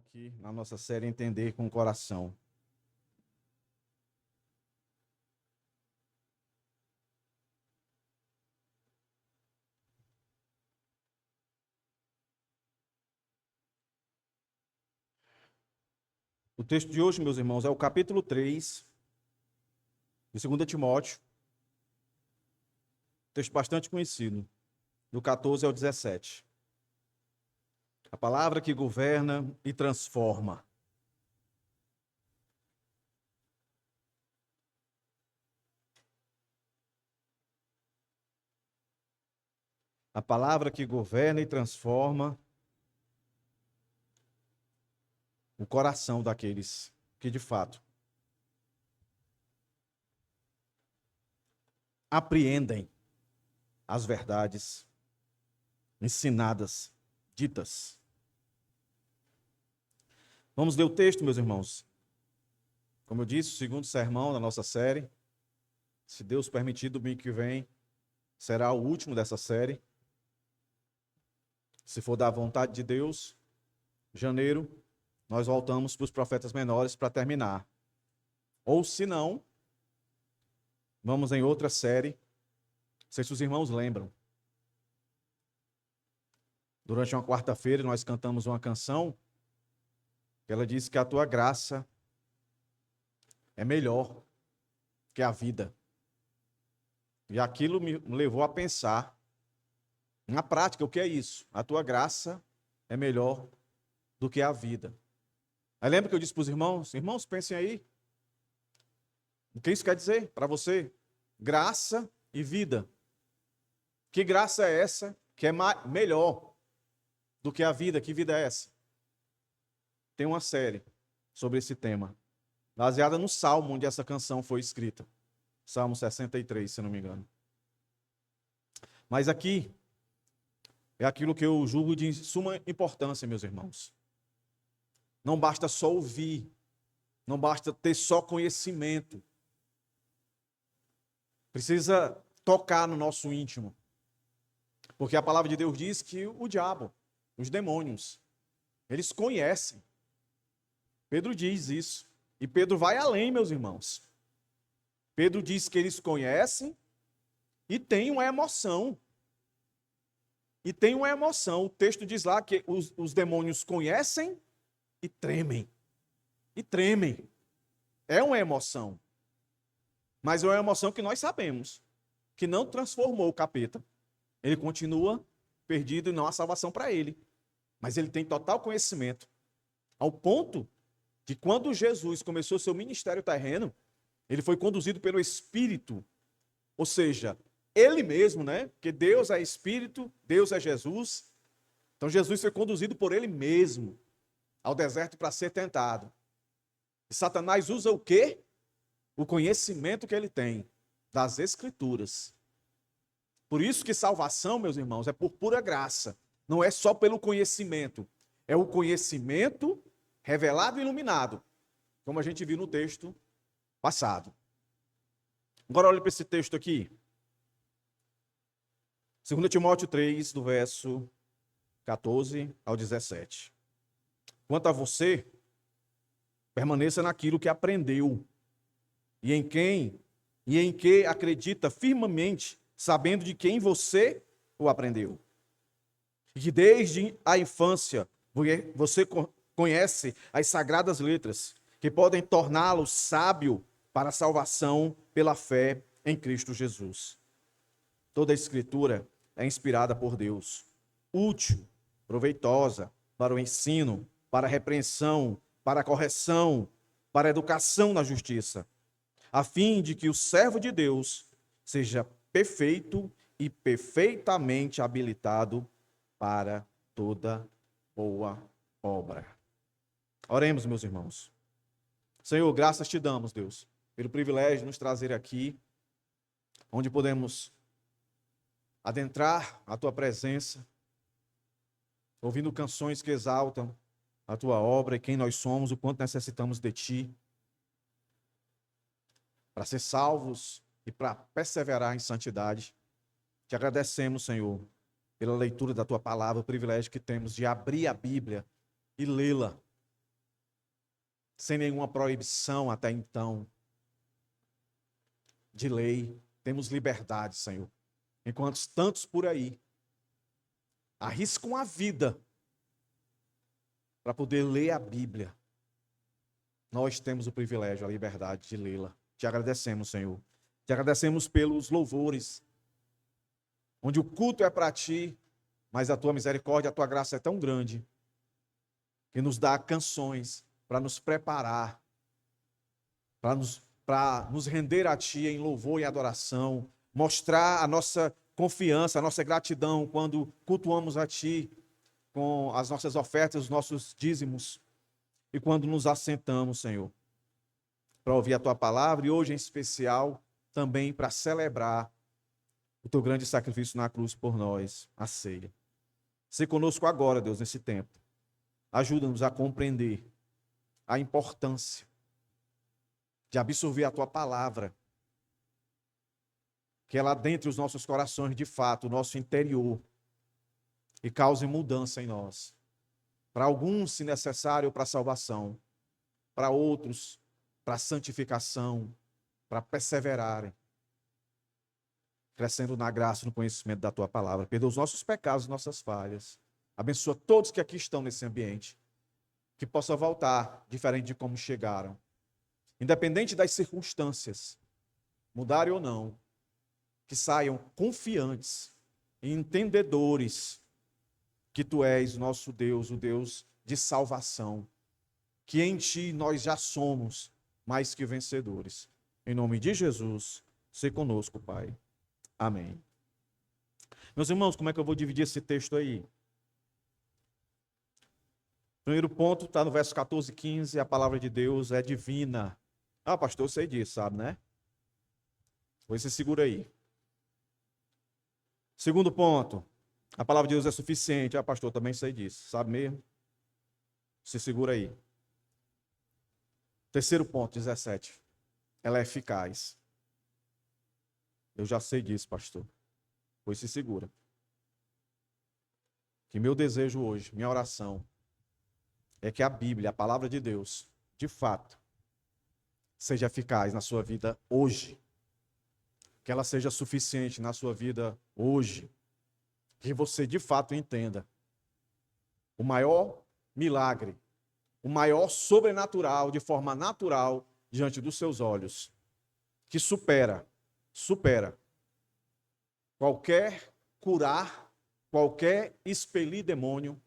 aqui na nossa série Entender com o Coração. O texto de hoje, meus irmãos, é o capítulo 3 de 2 Timóteo, texto bastante conhecido, do 14 ao 17. A palavra que governa e transforma. A palavra que governa e transforma o coração daqueles que, de fato, apreendem as verdades ensinadas, ditas. Vamos ler o texto, meus irmãos. Como eu disse, o segundo sermão da nossa série. Se Deus permitir, domingo que vem será o último dessa série. Se for da vontade de Deus, janeiro, nós voltamos para os profetas menores para terminar. Ou se não, vamos em outra série. Não sei se os irmãos lembram. Durante uma quarta-feira, nós cantamos uma canção que ela diz que a tua graça é melhor que a vida. E aquilo me levou a pensar, na prática, o que é isso? A tua graça é melhor do que a vida. Aí lembra que eu disse para os irmãos? Irmãos, pensem aí. O que isso quer dizer para você? Graça e vida. Que graça é essa que é melhor do que a vida? Que vida é essa? Tem uma série sobre esse tema, baseada no Salmo onde essa canção foi escrita. Salmo 63, se não me engano. Mas aqui é aquilo que eu julgo de suma importância, meus irmãos. Não basta só ouvir, não basta ter só conhecimento. Precisa tocar no nosso íntimo. Porque a palavra de Deus diz que o diabo, os demônios, eles conhecem. Pedro diz isso. E Pedro vai além, meus irmãos. Pedro diz que eles conhecem e tem uma emoção. E tem uma emoção. O texto diz lá que os demônios conhecem e tremem. E tremem. É uma emoção. Mas é uma emoção que nós sabemos que não transformou o capeta. Ele continua perdido e não há salvação para ele. Mas ele tem total conhecimento. Ao ponto de quando Jesus começou seu ministério terreno, ele foi conduzido pelo Espírito. Ou seja, ele mesmo, né? Porque Deus é Espírito, Deus é Jesus. Então Jesus foi conduzido por ele mesmo ao deserto para ser tentado. E Satanás usa o quê? O conhecimento que ele tem das Escrituras. Por isso que salvação, meus irmãos, é por pura graça. Não é só pelo conhecimento. É o conhecimento revelado e iluminado, como a gente viu no texto passado. Agora olhe para esse texto aqui. 2 Timóteo 3, do verso 14 ao 17. Quanto a você, permaneça naquilo que aprendeu e em que acredita firmemente, sabendo de quem você o aprendeu. E que desde a infância você conhece as sagradas letras, que podem torná-lo sábio para a salvação pela fé em Cristo Jesus. Toda a Escritura é inspirada por Deus, útil, proveitosa para o ensino, para a repreensão, para a correção, para a educação na justiça, a fim de que o servo de Deus seja perfeito e perfeitamente habilitado para toda boa obra. Oremos, meus irmãos. Senhor, graças te damos, Deus, pelo privilégio de nos trazer aqui, onde podemos adentrar a tua presença, ouvindo canções que exaltam a tua obra e quem nós somos, o quanto necessitamos de ti, para ser salvos e para perseverar em santidade. Te agradecemos, Senhor, pela leitura da tua palavra, o privilégio que temos de abrir a Bíblia e lê-la, sem nenhuma proibição até então de lei. Temos liberdade, Senhor. Enquanto tantos por aí arriscam a vida para poder ler a Bíblia, nós temos o privilégio, a liberdade de lê-la. Te agradecemos, Senhor. Te agradecemos pelos louvores, onde o culto é para Ti, mas a Tua misericórdia, a Tua graça é tão grande, que nos dá canções para nos preparar, para nos render a Ti em louvor e adoração, mostrar a nossa confiança, a nossa gratidão quando cultuamos a Ti com as nossas ofertas, os nossos dízimos, e quando nos assentamos, Senhor, para ouvir a Tua palavra, e hoje em especial também para celebrar o Teu grande sacrifício na cruz por nós, a ceia. Se conosco agora, Deus, nesse tempo. Ajuda-nos a compreender a importância de absorver a Tua palavra, que ela adentre os nossos corações de fato, o nosso interior, e cause mudança em nós. Para alguns, se necessário, para a salvação. Para outros, para a santificação, para perseverarem, crescendo na graça e no conhecimento da Tua palavra. Perdoa os nossos pecados e nossas falhas. Abençoa todos que aqui estão nesse ambiente, que possam voltar diferente de como chegaram. Independente das circunstâncias, mudarem ou não, que saiam confiantes e entendedores que Tu és o nosso Deus, o Deus de salvação, que em Ti nós já somos mais que vencedores. Em nome de Jesus, se conosco, Pai. Amém. Meus irmãos, como é que eu vou dividir esse texto aí? Primeiro ponto está no verso 14 e 15, a palavra de Deus é divina. Ah, pastor, eu sei disso, sabe, né? Pois você segura aí. Segundo ponto, a palavra de Deus é suficiente. Ah, pastor, também sei disso, sabe mesmo? Se segura aí. Terceiro ponto, 17. Ela é eficaz. Eu já sei disso, pastor. Pois se segura. Que meu desejo hoje, minha oração, é que a Bíblia, a palavra de Deus, de fato, seja eficaz na sua vida hoje. Que ela seja suficiente na sua vida hoje. Que você, de fato, entenda o maior milagre, o maior sobrenatural, de forma natural, diante dos seus olhos, que supera qualquer curar, qualquer expelir demônio,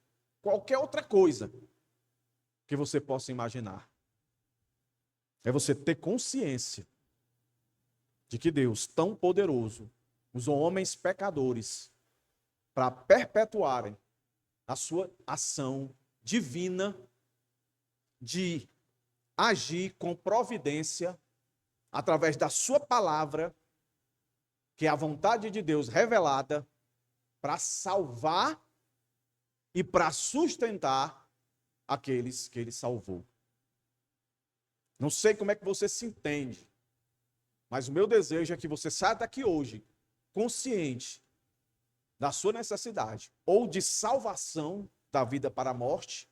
qualquer outra coisa que você possa imaginar. É você ter consciência de que Deus, tão poderoso, usou homens pecadores para perpetuarem a sua ação divina de agir com providência através da sua palavra, que é a vontade de Deus revelada para salvar e para sustentar aqueles que Ele salvou. Não sei como é que você se entende, mas o meu desejo é que você saia daqui hoje consciente da sua necessidade, ou de salvação da vida para a morte,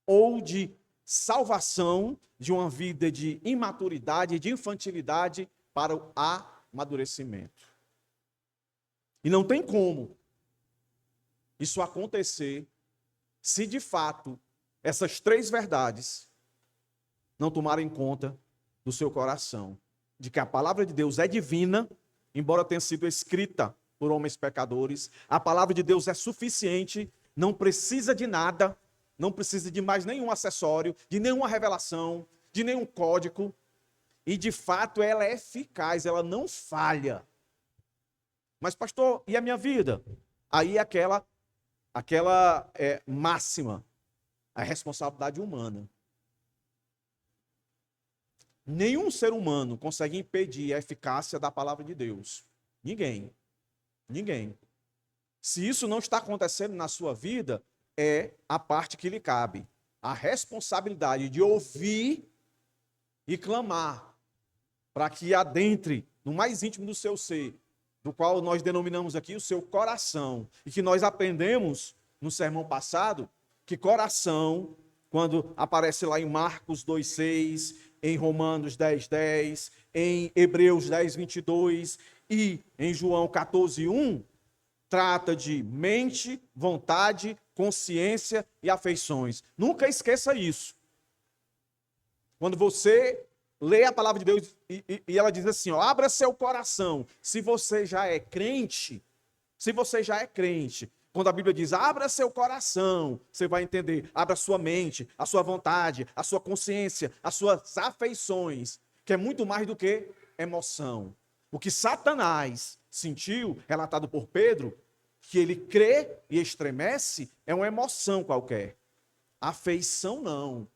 ou de salvação de uma vida de imaturidade, de infantilidade para o amadurecimento. E não tem como isso acontecer se de fato essas três verdades não tomarem conta do seu coração. De que a palavra de Deus é divina, embora tenha sido escrita por homens pecadores, a palavra de Deus é suficiente, não precisa de nada, não precisa de mais nenhum acessório, de nenhuma revelação, de nenhum código, e de fato ela é eficaz, ela não falha. Mas pastor, e a minha vida? Aí aquela máxima, a responsabilidade humana. Nenhum ser humano consegue impedir a eficácia da palavra de Deus. Ninguém. Se isso não está acontecendo na sua vida, é a parte que lhe cabe. A responsabilidade de ouvir e clamar para que adentre no mais íntimo do seu ser, do qual nós denominamos aqui o seu coração, e que nós aprendemos no sermão passado que coração quando aparece lá em Marcos 2,6, em Romanos 10,10, em Hebreus 10,22 e em João 14,1, trata de mente, vontade, consciência e afeições. Nunca esqueça isso. Quando você lê a palavra de Deus e ela diz assim, ó, abra seu coração. Se você já é crente, quando a Bíblia diz, abra seu coração, você vai entender, abra sua mente, a sua vontade, a sua consciência, as suas afeições, que é muito mais do que emoção. O que Satanás sentiu, relatado por Pedro, que ele crê e estremece, é uma emoção qualquer. Afeição não.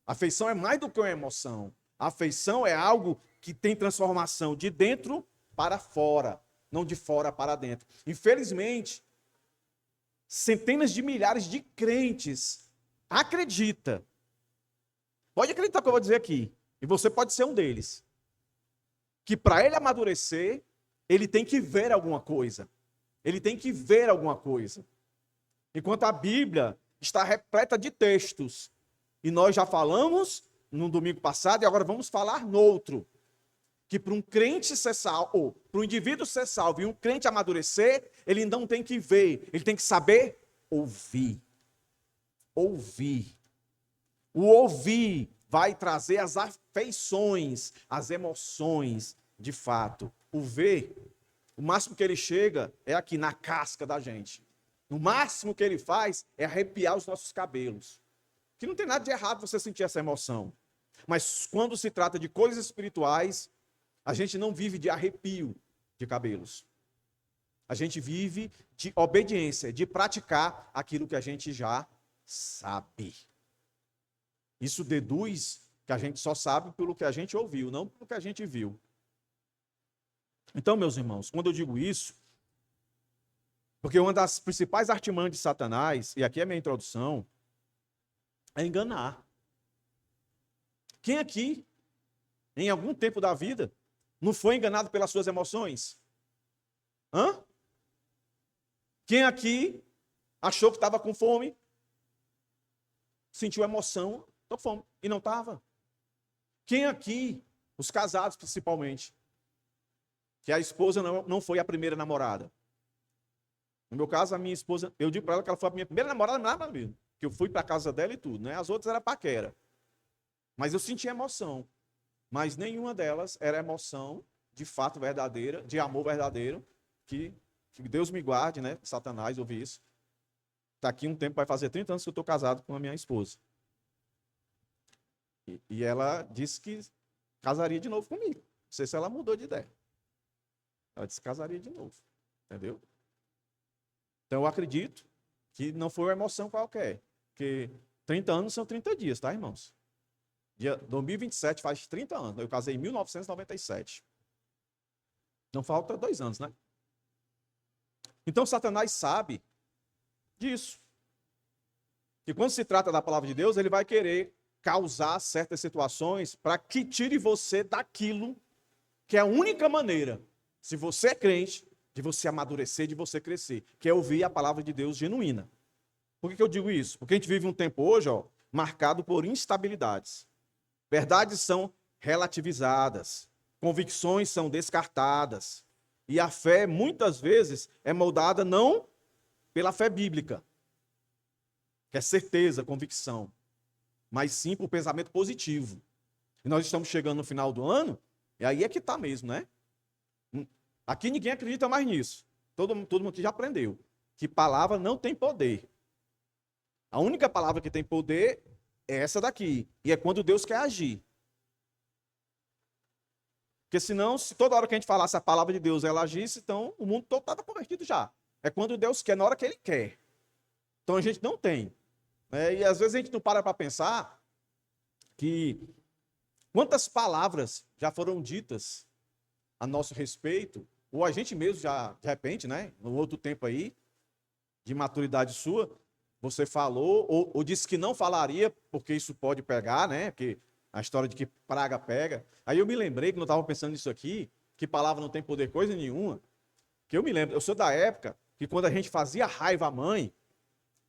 Afeição é mais do que uma emoção. Afeição é algo que tem transformação de dentro para fora, não de fora para dentro. Infelizmente, centenas de milhares de crentes acreditam. Pode acreditar no que eu vou dizer aqui. E você pode ser um deles. Que para ele amadurecer, ele tem que ver alguma coisa. Ele tem que ver alguma coisa. Enquanto a Bíblia está repleta de textos. E nós já falamos no domingo passado e agora vamos falar no outro. Que para um crente ser salvo, ou para um indivíduo ser salvo e um crente amadurecer, ele não tem que ver, ele tem que saber ouvir. Ouvir. O ouvir vai trazer as afeições, as emoções, de fato. O ver, o máximo que ele chega é aqui na casca da gente. O máximo que ele faz é arrepiar os nossos cabelos. Que não tem nada de errado você sentir essa emoção. Mas quando se trata de coisas espirituais, a gente não vive de arrepio de cabelos. A gente vive de obediência, de praticar aquilo que a gente já sabe. Isso deduz que a gente só sabe pelo que a gente ouviu, não pelo que a gente viu. Então, meus irmãos, quando eu digo isso, porque uma das principais artimanhas de Satanás, e aqui é a minha introdução, é enganar. Quem aqui, em algum tempo da vida, não foi enganado pelas suas emoções? Hã? Quem aqui achou que estava com fome? Sentiu emoção, estou com fome, e não estava? Quem aqui, os casados principalmente, que a esposa não foi a primeira namorada? No meu caso, a minha esposa, eu digo para ela que ela foi a minha primeira namorada, nada mesmo. Que eu fui para a casa dela e tudo, né? As outras era paquera. Mas eu senti emoção. Mas nenhuma delas era emoção de fato verdadeira, de amor verdadeiro, que Deus me guarde, né? Satanás, ouvi isso. Está aqui um tempo, vai fazer 30 anos que eu estou casado com a minha esposa. E ela disse que casaria de novo comigo. Não sei se ela mudou de ideia. Ela disse que casaria de novo. Entendeu? Então eu acredito que não foi uma emoção qualquer. Porque 30 anos são 30 dias, tá, irmãos? Dia 2027 faz 30 anos. Eu casei em 1997. Não falta 2 anos, né? Então Satanás sabe disso. Que quando se trata da palavra de Deus, ele vai querer causar certas situações para que tire você daquilo que é a única maneira, se você é crente, de você amadurecer, de você crescer, que é ouvir a palavra de Deus genuína. Por que eu digo isso? Porque a gente vive um tempo hoje, ó, marcado por instabilidades. Verdades são relativizadas, convicções são descartadas, e a fé, muitas vezes, é moldada não pela fé bíblica, que é certeza, convicção, mas sim por pensamento positivo. E nós estamos chegando no final do ano, e aí é que está mesmo, né? Aqui ninguém acredita mais nisso. Todo mundo aqui já aprendeu que palavra não tem poder. A única palavra que tem poder é essa daqui. E é quando Deus quer agir. Porque senão, se toda hora que a gente falasse a palavra de Deus, ela agisse, então o mundo todo estava convertido já. É quando Deus quer, na hora que Ele quer. Então a gente não tem. E às vezes a gente não para pensar que quantas palavras já foram ditas a nosso respeito, ou a gente mesmo já, de repente, né, no outro tempo aí, de maturidade sua, você falou, ou disse que não falaria, porque isso pode pegar, né, porque a história de que praga pega. Aí eu me lembrei, quando eu estava pensando nisso aqui, que palavra não tem poder coisa nenhuma, que eu me lembro, eu sou da época que quando a gente fazia raiva à mãe,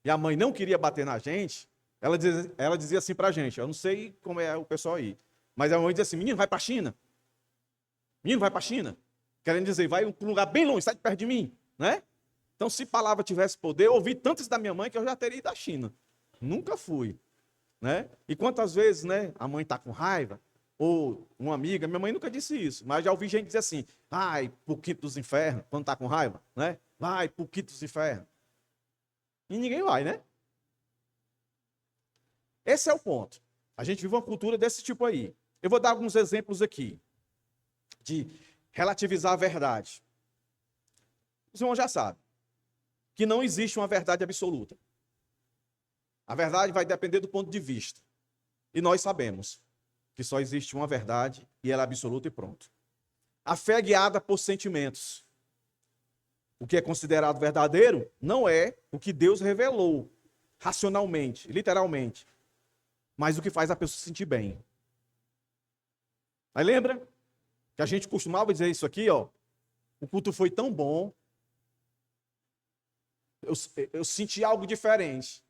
e a mãe não queria bater na gente, Ela dizia assim pra gente, eu não sei como é o pessoal aí, mas a mamãe dizia assim, menino, vai pra China. Menino, vai pra China. Querendo dizer, vai para um lugar bem longe, sai de perto de mim, né? Então, se palavra tivesse poder, eu ouvi tanto isso da minha mãe que eu já teria ido à China. Nunca fui, né? E quantas vezes, né, a mãe tá com raiva, ou uma amiga, minha mãe nunca disse isso, mas já ouvi gente dizer assim, vai pro quinto dos infernos, quando tá com raiva, né? Vai pro quinto dos infernos. E ninguém vai, né? Esse é o ponto. A gente vive uma cultura desse tipo aí. Eu vou dar alguns exemplos aqui de relativizar a verdade. Os irmãos já sabem que não existe uma verdade absoluta. A verdade vai depender do ponto de vista. E nós sabemos que só existe uma verdade e ela é absoluta e pronto. A fé é guiada por sentimentos. O que é considerado verdadeiro não é o que Deus revelou racionalmente, literalmente, mas o que faz a pessoa se sentir bem. Aí lembra que a gente costumava dizer isso aqui, ó, o culto foi tão bom, eu senti algo diferente.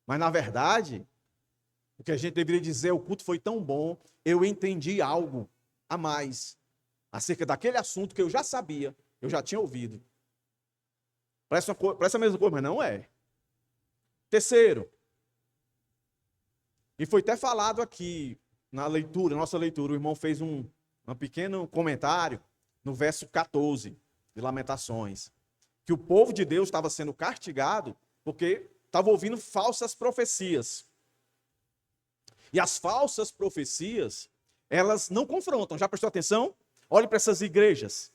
Mas, na verdade, o que a gente deveria dizer, o culto foi tão bom, eu entendi algo a mais acerca daquele assunto que eu já sabia, eu já tinha ouvido. Parece a mesma coisa, mas não é. Terceiro, e foi até falado aqui na leitura, nossa leitura, o irmão fez um pequeno comentário no verso 14 de Lamentações, que o povo de Deus estava sendo castigado porque estava ouvindo falsas profecias. E as falsas profecias, elas não confrontam. Já prestou atenção? Olhe para essas igrejas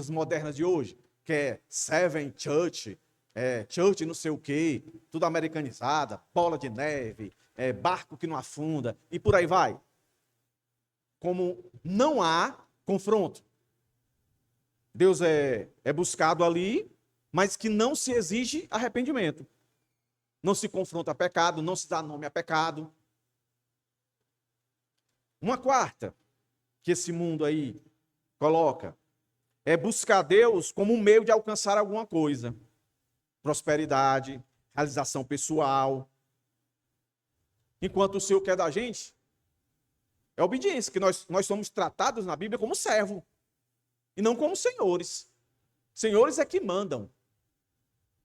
modernas de hoje, que é Seven Church, Church não sei o quê, tudo americanizada, bola de neve, barco que não afunda, e por aí vai. Como não há confronto. Deus é buscado ali, mas que não se exige arrependimento. Não se confronta a pecado, não se dá nome a pecado. Uma quarta que esse mundo aí coloca é buscar Deus como um meio de alcançar alguma coisa. Prosperidade, realização pessoal. Enquanto o Senhor quer da gente é obediência, que nós somos tratados na Bíblia como servo e não como senhores. Senhores é que mandam.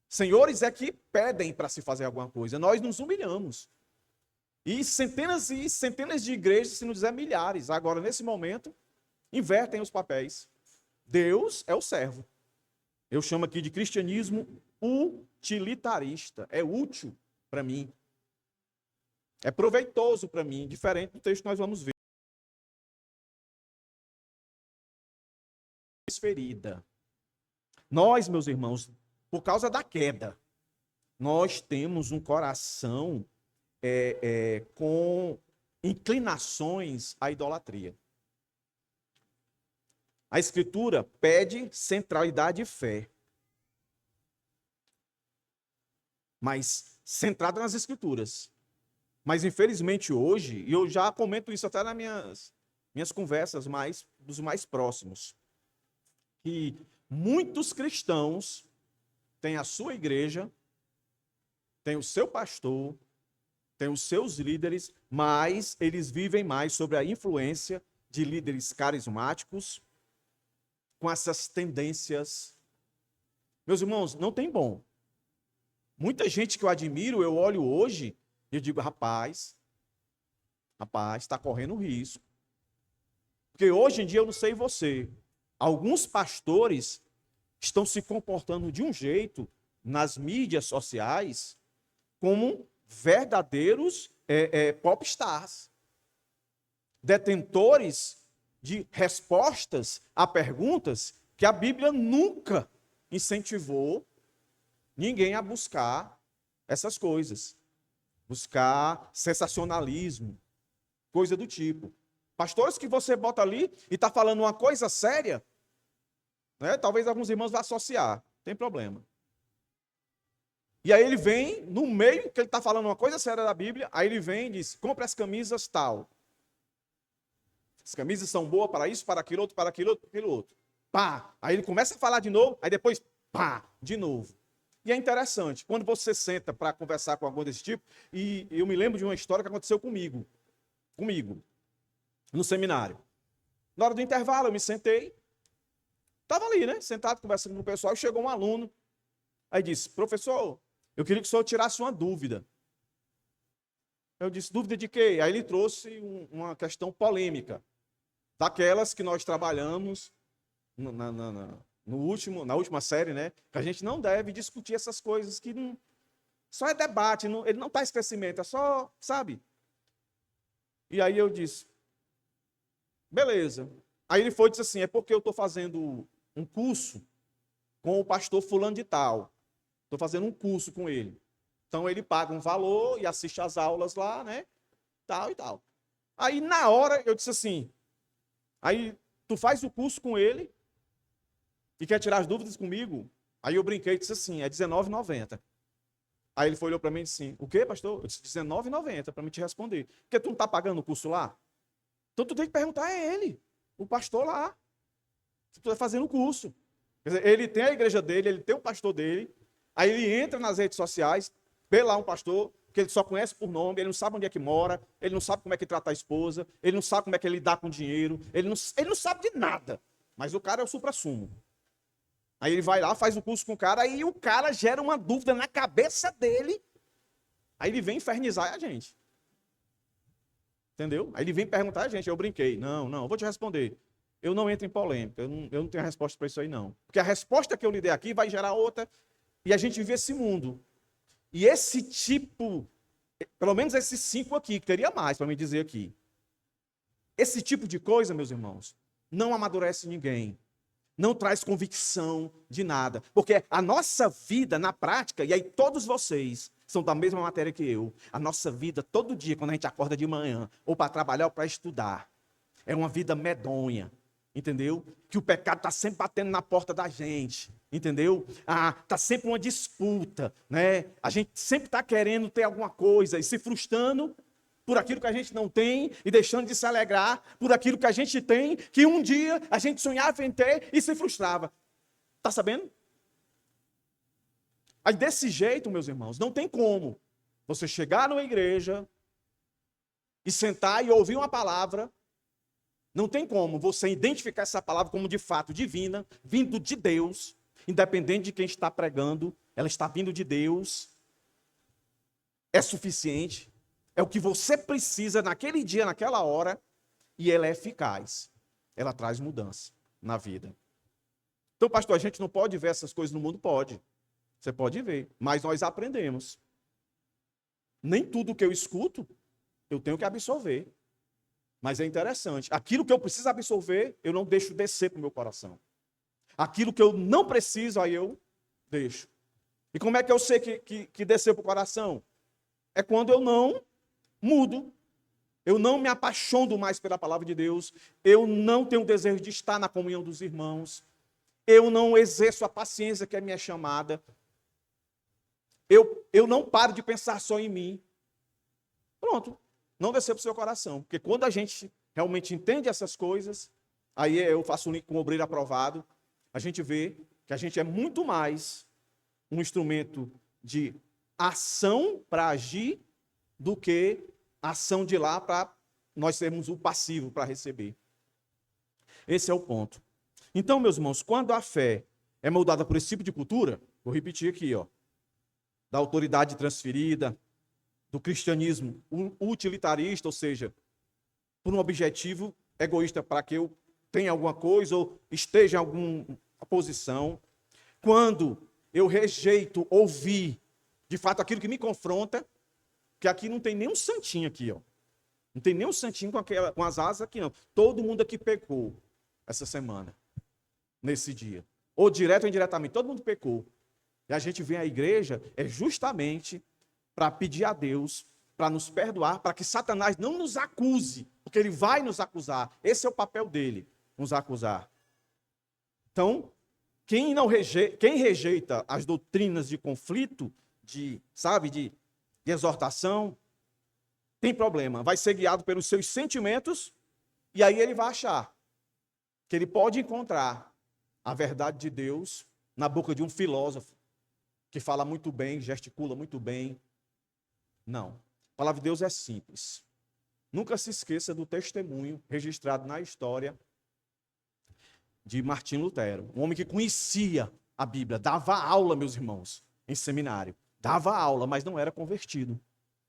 Senhores é que pedem para se fazer alguma coisa. Nós nos humilhamos. E centenas de igrejas, se não dizer milhares, agora nesse momento, invertem os papéis. Deus é o servo. Eu chamo aqui de cristianismo utilitarista. É útil para mim. É proveitoso para mim, diferente do texto que nós vamos ver. Ferida. Nós, meus irmãos, por causa da queda, nós temos um coração com inclinações à idolatria. A Escritura pede centralidade e fé. Mas centrada nas Escrituras. Mas, infelizmente, hoje, e eu já comento isso até nas minhas conversas dos mais próximos, que muitos cristãos têm a sua igreja, têm o seu pastor, têm os seus líderes, mas eles vivem mais sobre a influência de líderes carismáticos, com essas tendências. Meus irmãos, não tem bom. Muita gente que eu admiro, eu olho hoje e eu digo, rapaz, está correndo risco. Porque hoje em dia, eu não sei você, alguns pastores estão se comportando de um jeito nas mídias sociais como verdadeiros popstars, detentores de respostas a perguntas que a Bíblia nunca incentivou ninguém a buscar essas coisas, buscar sensacionalismo, coisa do tipo. Pastores que você bota ali e está falando uma coisa séria, né? Talvez alguns irmãos vão associar, não tem problema. E aí ele vem, no meio que ele está falando uma coisa séria da Bíblia, aí ele vem e diz, compre as camisas tal. As camisas são boas para isso, para aquilo outro, para aquilo outro, para aquilo outro. Pá! Aí ele começa a falar de novo, aí depois, pá! De novo. E é interessante, quando você senta para conversar com algum desse tipo, e eu me lembro de uma história que aconteceu comigo, no seminário. Na hora do intervalo, eu me sentei, estava ali, né, sentado, conversando com o pessoal, e chegou um aluno, aí disse, professor, eu queria que o senhor tirasse uma dúvida. Eu disse, dúvida de quê? Aí ele trouxe uma questão polêmica, daquelas que nós trabalhamos na última série, né? Que a gente não deve discutir essas coisas que não, só é debate, ele não está crescimento, é só, sabe? E aí eu disse, beleza. Aí ele foi e disse assim, é porque eu estou fazendo um curso com o pastor fulano de tal. Estou fazendo um curso com ele. Então ele paga um valor e assiste às aulas lá, né? Tal e tal. Aí na hora eu disse assim, aí tu faz o curso com ele e quer tirar as dúvidas comigo? Aí eu brinquei e disse assim, é R$19,90. Aí ele olhou para mim e disse assim, o quê, pastor? Eu disse R$19,90 para me te responder. Porque tu não está pagando o curso lá? Então tu tem que perguntar a ele, o pastor lá. Se tu está fazendo o curso. Quer dizer, ele tem a igreja dele, ele tem o pastor dele, aí ele entra nas redes sociais, vê lá um pastor que ele só conhece por nome, ele não sabe onde é que mora, ele não sabe como é que trata a esposa, ele não sabe como é que ele lidar com dinheiro, ele não sabe de nada. Mas o cara é o suprassumo. Aí ele vai lá, faz o curso com o cara, aí o cara gera uma dúvida na cabeça dele, aí ele vem infernizar a gente. Entendeu? Aí ele vem perguntar a gente, eu brinquei. Não, eu vou te responder. Eu não entro em polêmica, eu não tenho a resposta para isso aí não. Porque a resposta que eu lhe dei aqui vai gerar outra, e a gente vive esse mundo. E esse tipo, pelo menos esses 5 aqui, que teria mais para me dizer aqui. Esse tipo de coisa, meus irmãos, não amadurece ninguém. Não traz convicção de nada. Porque a nossa vida na prática, e aí todos vocês são da mesma matéria que eu, a nossa vida todo dia, quando a gente acorda de manhã, ou para trabalhar ou para estudar, é uma vida medonha. Entendeu? Que o pecado está sempre batendo na porta da gente, entendeu? Está sempre uma disputa, né? A gente sempre está querendo ter alguma coisa e se frustrando por aquilo que a gente não tem e deixando de se alegrar por aquilo que a gente tem, que um dia a gente sonhava em ter e se frustrava. Está sabendo? Aí desse jeito, meus irmãos, não tem como você chegar numa igreja e sentar e ouvir uma palavra. Não tem como você identificar essa palavra como de fato divina, vindo de Deus, independente de quem está pregando, ela está vindo de Deus, é suficiente, é o que você precisa naquele dia, naquela hora, e ela é eficaz, ela traz mudança na vida. Então, pastor, a gente não pode ver essas coisas no mundo? Pode, você pode ver, mas nós aprendemos. Nem tudo que eu escuto, eu tenho que absorver. Mas é interessante. Aquilo que eu preciso absorver, eu não deixo descer para o meu coração. Aquilo que eu não preciso, aí eu deixo. E como é que eu sei que desceu para o coração? É quando eu não mudo. Eu não me apaixono mais pela palavra de Deus. Eu não tenho desejo de estar na comunhão dos irmãos. Eu não exerço a paciência que é minha chamada. Eu não paro de pensar só em mim. Pronto. Não descer para o seu coração. Porque quando a gente realmente entende essas coisas, aí eu faço um link com o obreiro aprovado, a gente vê que a gente é muito mais um instrumento de ação para agir do que ação de lá para nós sermos o passivo para receber. Esse é o ponto. Então, meus irmãos, quando a fé é moldada por esse tipo de cultura, vou repetir aqui, da autoridade transferida, do cristianismo utilitarista, ou seja, por um objetivo egoísta para que eu tenha alguma coisa ou esteja em alguma posição. Quando eu rejeito ouvir, de fato, aquilo que me confronta, que aqui não tem nenhum santinho aqui, Não tem nenhum santinho com as asas aqui, não. Todo mundo aqui pecou essa semana, nesse dia. Ou direto ou indiretamente, todo mundo pecou. E a gente vem à igreja justamente para pedir a Deus, para nos perdoar, para que Satanás não nos acuse, porque ele vai nos acusar. Esse é o papel dele, nos acusar. Então, quem rejeita as doutrinas de conflito, de exortação, tem problema. Vai ser guiado pelos seus sentimentos e aí ele vai achar que ele pode encontrar a verdade de Deus na boca de um filósofo, que fala muito bem, gesticula muito bem. Não. A palavra de Deus é simples. Nunca se esqueça do testemunho registrado na história de Martim Lutero, um homem que conhecia a Bíblia, dava aula, meus irmãos, em seminário. Dava aula, mas não era convertido.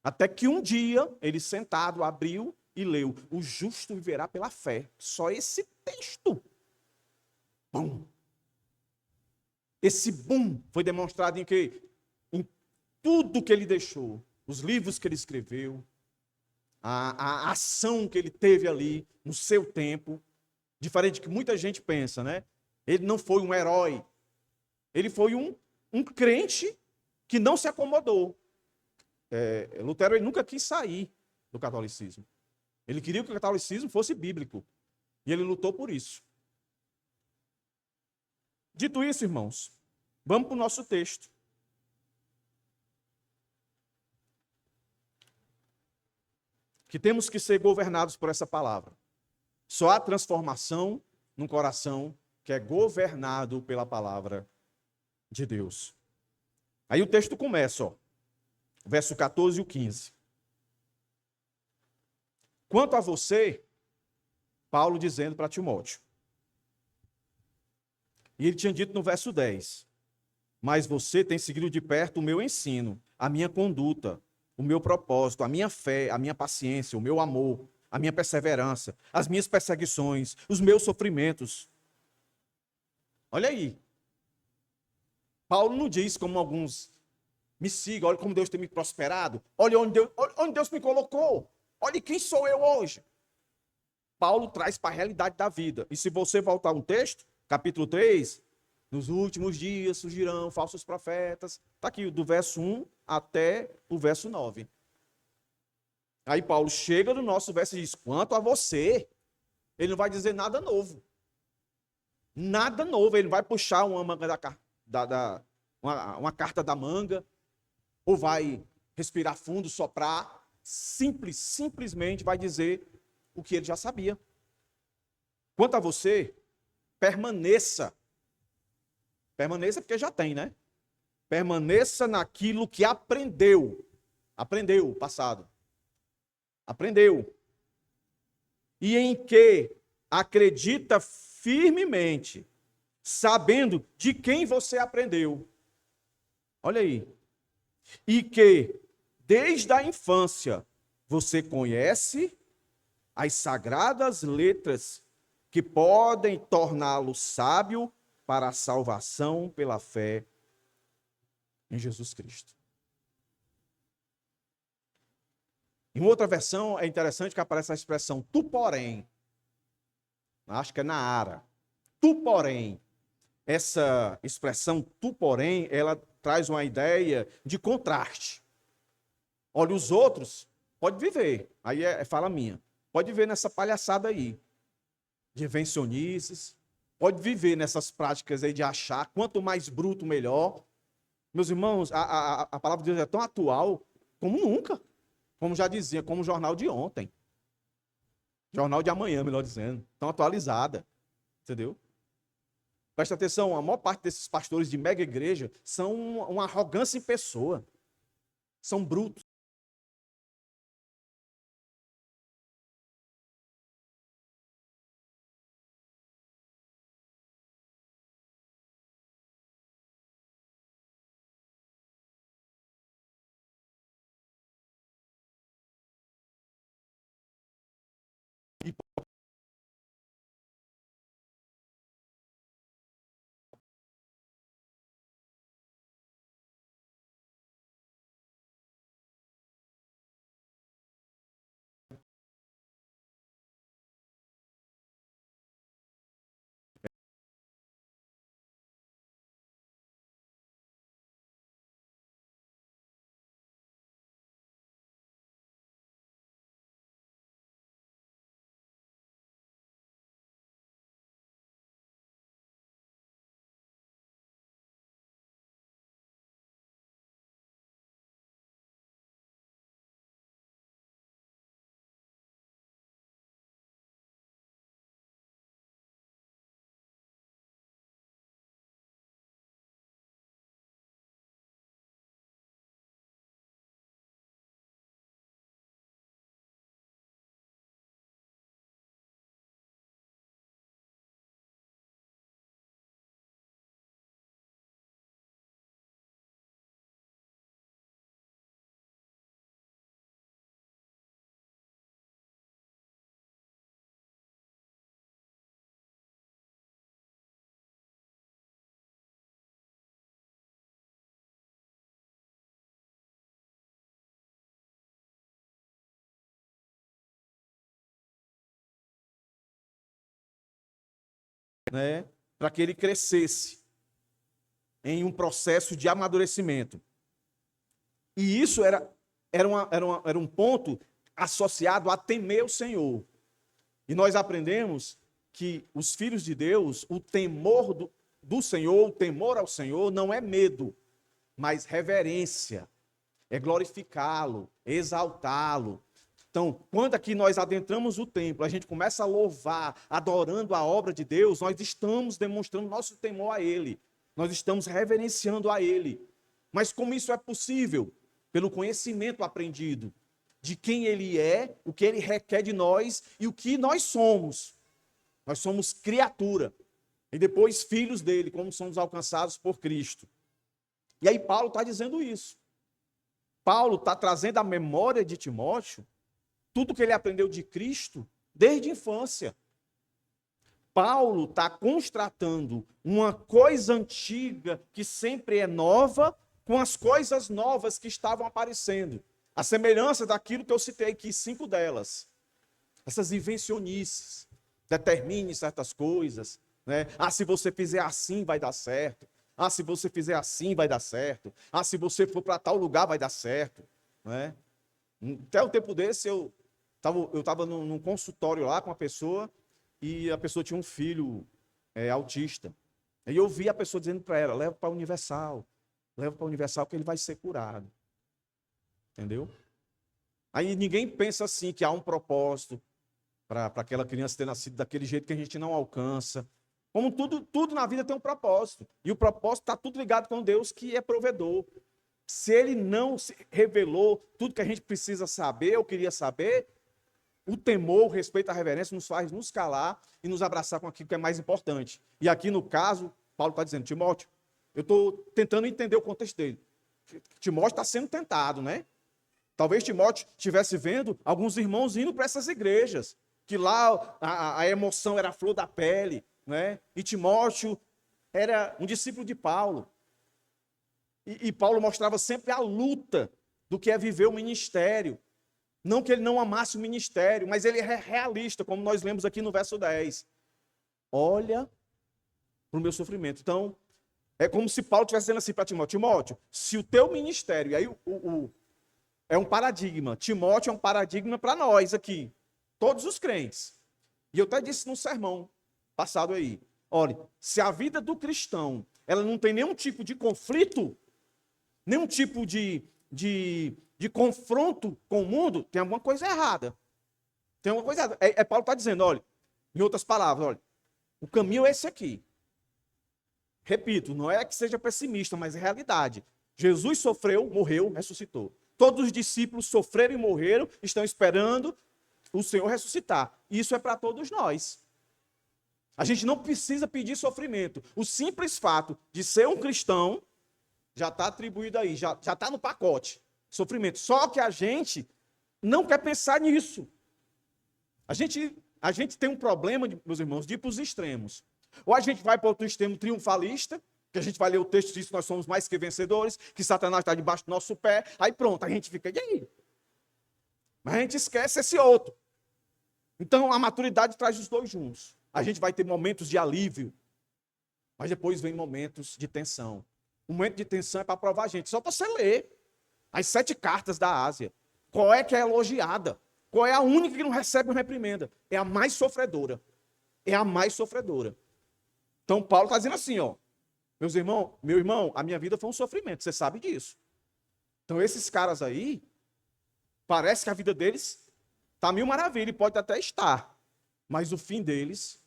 Até que um dia, ele sentado, abriu e leu: o justo viverá pela fé. Só esse texto. Bum. Esse boom foi demonstrado em quê? Em tudo que ele deixou. Os livros que ele escreveu, a ação que ele teve ali no seu tempo. Diferente do que muita gente pensa, né? Ele não foi um herói. Ele foi um crente que não se acomodou. Lutero ele nunca quis sair do catolicismo. Ele queria que o catolicismo fosse bíblico. E ele lutou por isso. Dito isso, irmãos, vamos para o nosso texto. Que temos que ser governados por essa palavra. Só há transformação num coração que é governado pela palavra de Deus. Aí o texto começa, ó, verso 14 e o 15. Quanto a você, Paulo dizendo para Timóteo. E ele tinha dito no verso 10. Mas você tem seguido de perto o meu ensino, a minha conduta, o meu propósito, a minha fé, a minha paciência, o meu amor, a minha perseverança, as minhas perseguições, os meus sofrimentos. Olha aí. Paulo não diz como alguns: me sigam, olha como Deus tem me prosperado, olha onde Deus me colocou, olha quem sou eu hoje. Paulo traz para a realidade da vida. E se você voltar um texto, capítulo 3, nos últimos dias surgirão falsos profetas. Está aqui, do verso 1 até o verso 9. Aí Paulo chega no nosso verso e diz: quanto a você, ele não vai dizer nada novo. Nada novo, ele não vai puxar uma manga uma carta da manga, ou vai respirar fundo, soprar. Simplesmente vai dizer o que ele já sabia. Quanto a você, permaneça. Permaneça porque já tem, né? Permaneça naquilo que aprendeu. Aprendeu, passado. Aprendeu. E em que acredita firmemente, sabendo de quem você aprendeu. Olha aí. E que, desde a infância, você conhece as sagradas letras que podem torná-lo sábio para a salvação pela fé em Jesus Cristo. Em outra versão, é interessante que aparece a expressão tu, porém. Acho que é na Ara. Tu, porém. Essa expressão tu, porém, ela traz uma ideia de contraste. Olha, os outros, pode viver, aí é fala minha, pode viver nessa palhaçada aí, de invencionices, pode viver nessas práticas aí de achar, quanto mais bruto, melhor. Meus irmãos, a palavra de Deus é tão atual como nunca. Como já dizia, como o jornal de ontem. Jornal de amanhã, melhor dizendo. Tão atualizada. Entendeu? Presta atenção, a maior parte desses pastores de mega igreja são uma arrogância em pessoa. São brutos. né, para que ele crescesse em um processo de amadurecimento. E isso era um ponto associado a temer o Senhor. E nós aprendemos que os filhos de Deus, o temor do Senhor, o temor ao Senhor não é medo, mas reverência, é glorificá-lo, exaltá-lo. Então, quando aqui nós adentramos o templo, a gente começa a louvar, adorando a obra de Deus, nós estamos demonstrando nosso temor a Ele. Nós estamos reverenciando a Ele. Mas como isso é possível? Pelo conhecimento aprendido de quem Ele é, o que Ele requer de nós e o que nós somos. Nós somos criatura. E depois filhos dele, como somos alcançados por Cristo. E aí Paulo está dizendo isso. Paulo está trazendo à memória de Timóteo tudo que ele aprendeu de Cristo desde a infância. Paulo está constatando uma coisa antiga que sempre é nova com as coisas novas que estavam aparecendo. A semelhança daquilo que eu citei aqui, 5 delas. Essas invencionices. Determine certas coisas. Né? Ah, se você fizer assim, vai dar certo. Ah, se você fizer assim, vai dar certo. Ah, se você for para tal lugar, vai dar certo. Né? Até um tempo desse, eu estava num consultório lá com uma pessoa e a pessoa tinha um filho autista. E eu vi a pessoa dizendo para ela, leva para a Universal que ele vai ser curado. Entendeu? Aí ninguém pensa assim, que há um propósito para aquela criança ter nascido daquele jeito que a gente não alcança. Como tudo na vida tem um propósito. E o propósito está tudo ligado com Deus, que é provedor. Se Ele não revelou tudo que a gente precisa saber, ou queria saber, o temor, o respeito, a reverência nos faz nos calar e nos abraçar com aquilo que é mais importante. E aqui no caso, Paulo está dizendo, Timóteo, eu estou tentando entender o contexto dele. Timóteo está sendo tentado, né? Talvez Timóteo estivesse vendo alguns irmãos indo para essas igrejas, que lá a emoção era a flor da pele, né? E Timóteo era um discípulo de Paulo. E Paulo mostrava sempre a luta do que é viver o ministério. Não que ele não amasse o ministério, mas ele é realista, como nós lemos aqui no verso 10. Olha para o meu sofrimento. Então, é como se Paulo estivesse dizendo assim para Timóteo, Timóteo, se o teu ministério, e aí é um paradigma, Timóteo é um paradigma para nós aqui, todos os crentes. E eu até disse num sermão passado aí, olha, se a vida do cristão, ela não tem nenhum tipo de conflito, nenhum tipo de confronto com o mundo, tem alguma coisa errada. Tem alguma coisa errada. Paulo está dizendo, olha, em outras palavras, olha, o caminho é esse aqui. Repito, não é que seja pessimista, mas é realidade. Jesus sofreu, morreu, ressuscitou. Todos os discípulos sofreram e morreram, estão esperando o Senhor ressuscitar. Isso é para todos nós. A gente não precisa pedir sofrimento. O simples fato de ser um cristão já está atribuído aí, já está no pacote. Sofrimento. Só que a gente não quer pensar nisso. A gente tem um problema, meus irmãos, de ir para os extremos. Ou a gente vai para outro extremo triunfalista, que a gente vai ler o texto e diz que nós somos mais que vencedores, que Satanás está debaixo do nosso pé, aí pronto, a gente fica, e aí? Mas a gente esquece esse outro. Então a maturidade traz os dois juntos. A gente vai ter momentos de alívio, mas depois vem momentos de tensão. O momento de tensão é para provar a gente. Só você ler as 7 cartas da Ásia. Qual é que é elogiada? Qual é a única que não recebe uma reprimenda? É a mais sofredora. É a mais sofredora. Então Paulo está dizendo assim, ó, meu irmão, a minha vida foi um sofrimento, você sabe disso. Então esses caras aí, parece que a vida deles está mil maravilha, e pode até estar, mas o fim deles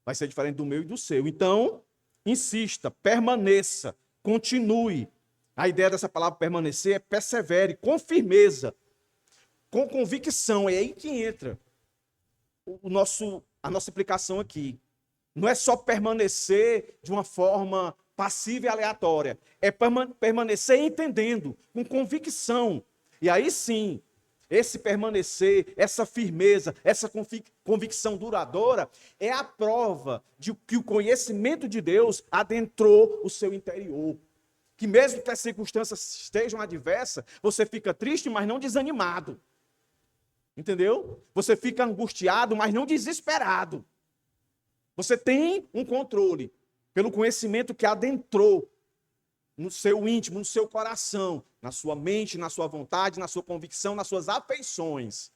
vai ser diferente do meu e do seu. Então, insista, permaneça, continue. A ideia dessa palavra permanecer é persevere, com firmeza, com convicção. É aí que entra a nossa aplicação aqui. Não é só permanecer de uma forma passiva e aleatória. É permanecer entendendo, com convicção. E aí sim, esse permanecer, essa firmeza, essa convicção duradoura é a prova de que o conhecimento de Deus adentrou o seu interior. Que mesmo que as circunstâncias estejam adversas, você fica triste, mas não desanimado. Entendeu? Você fica angustiado, mas não desesperado. Você tem um controle pelo conhecimento que adentrou no seu íntimo, no seu coração, na sua mente, na sua vontade, na sua convicção, nas suas afeições.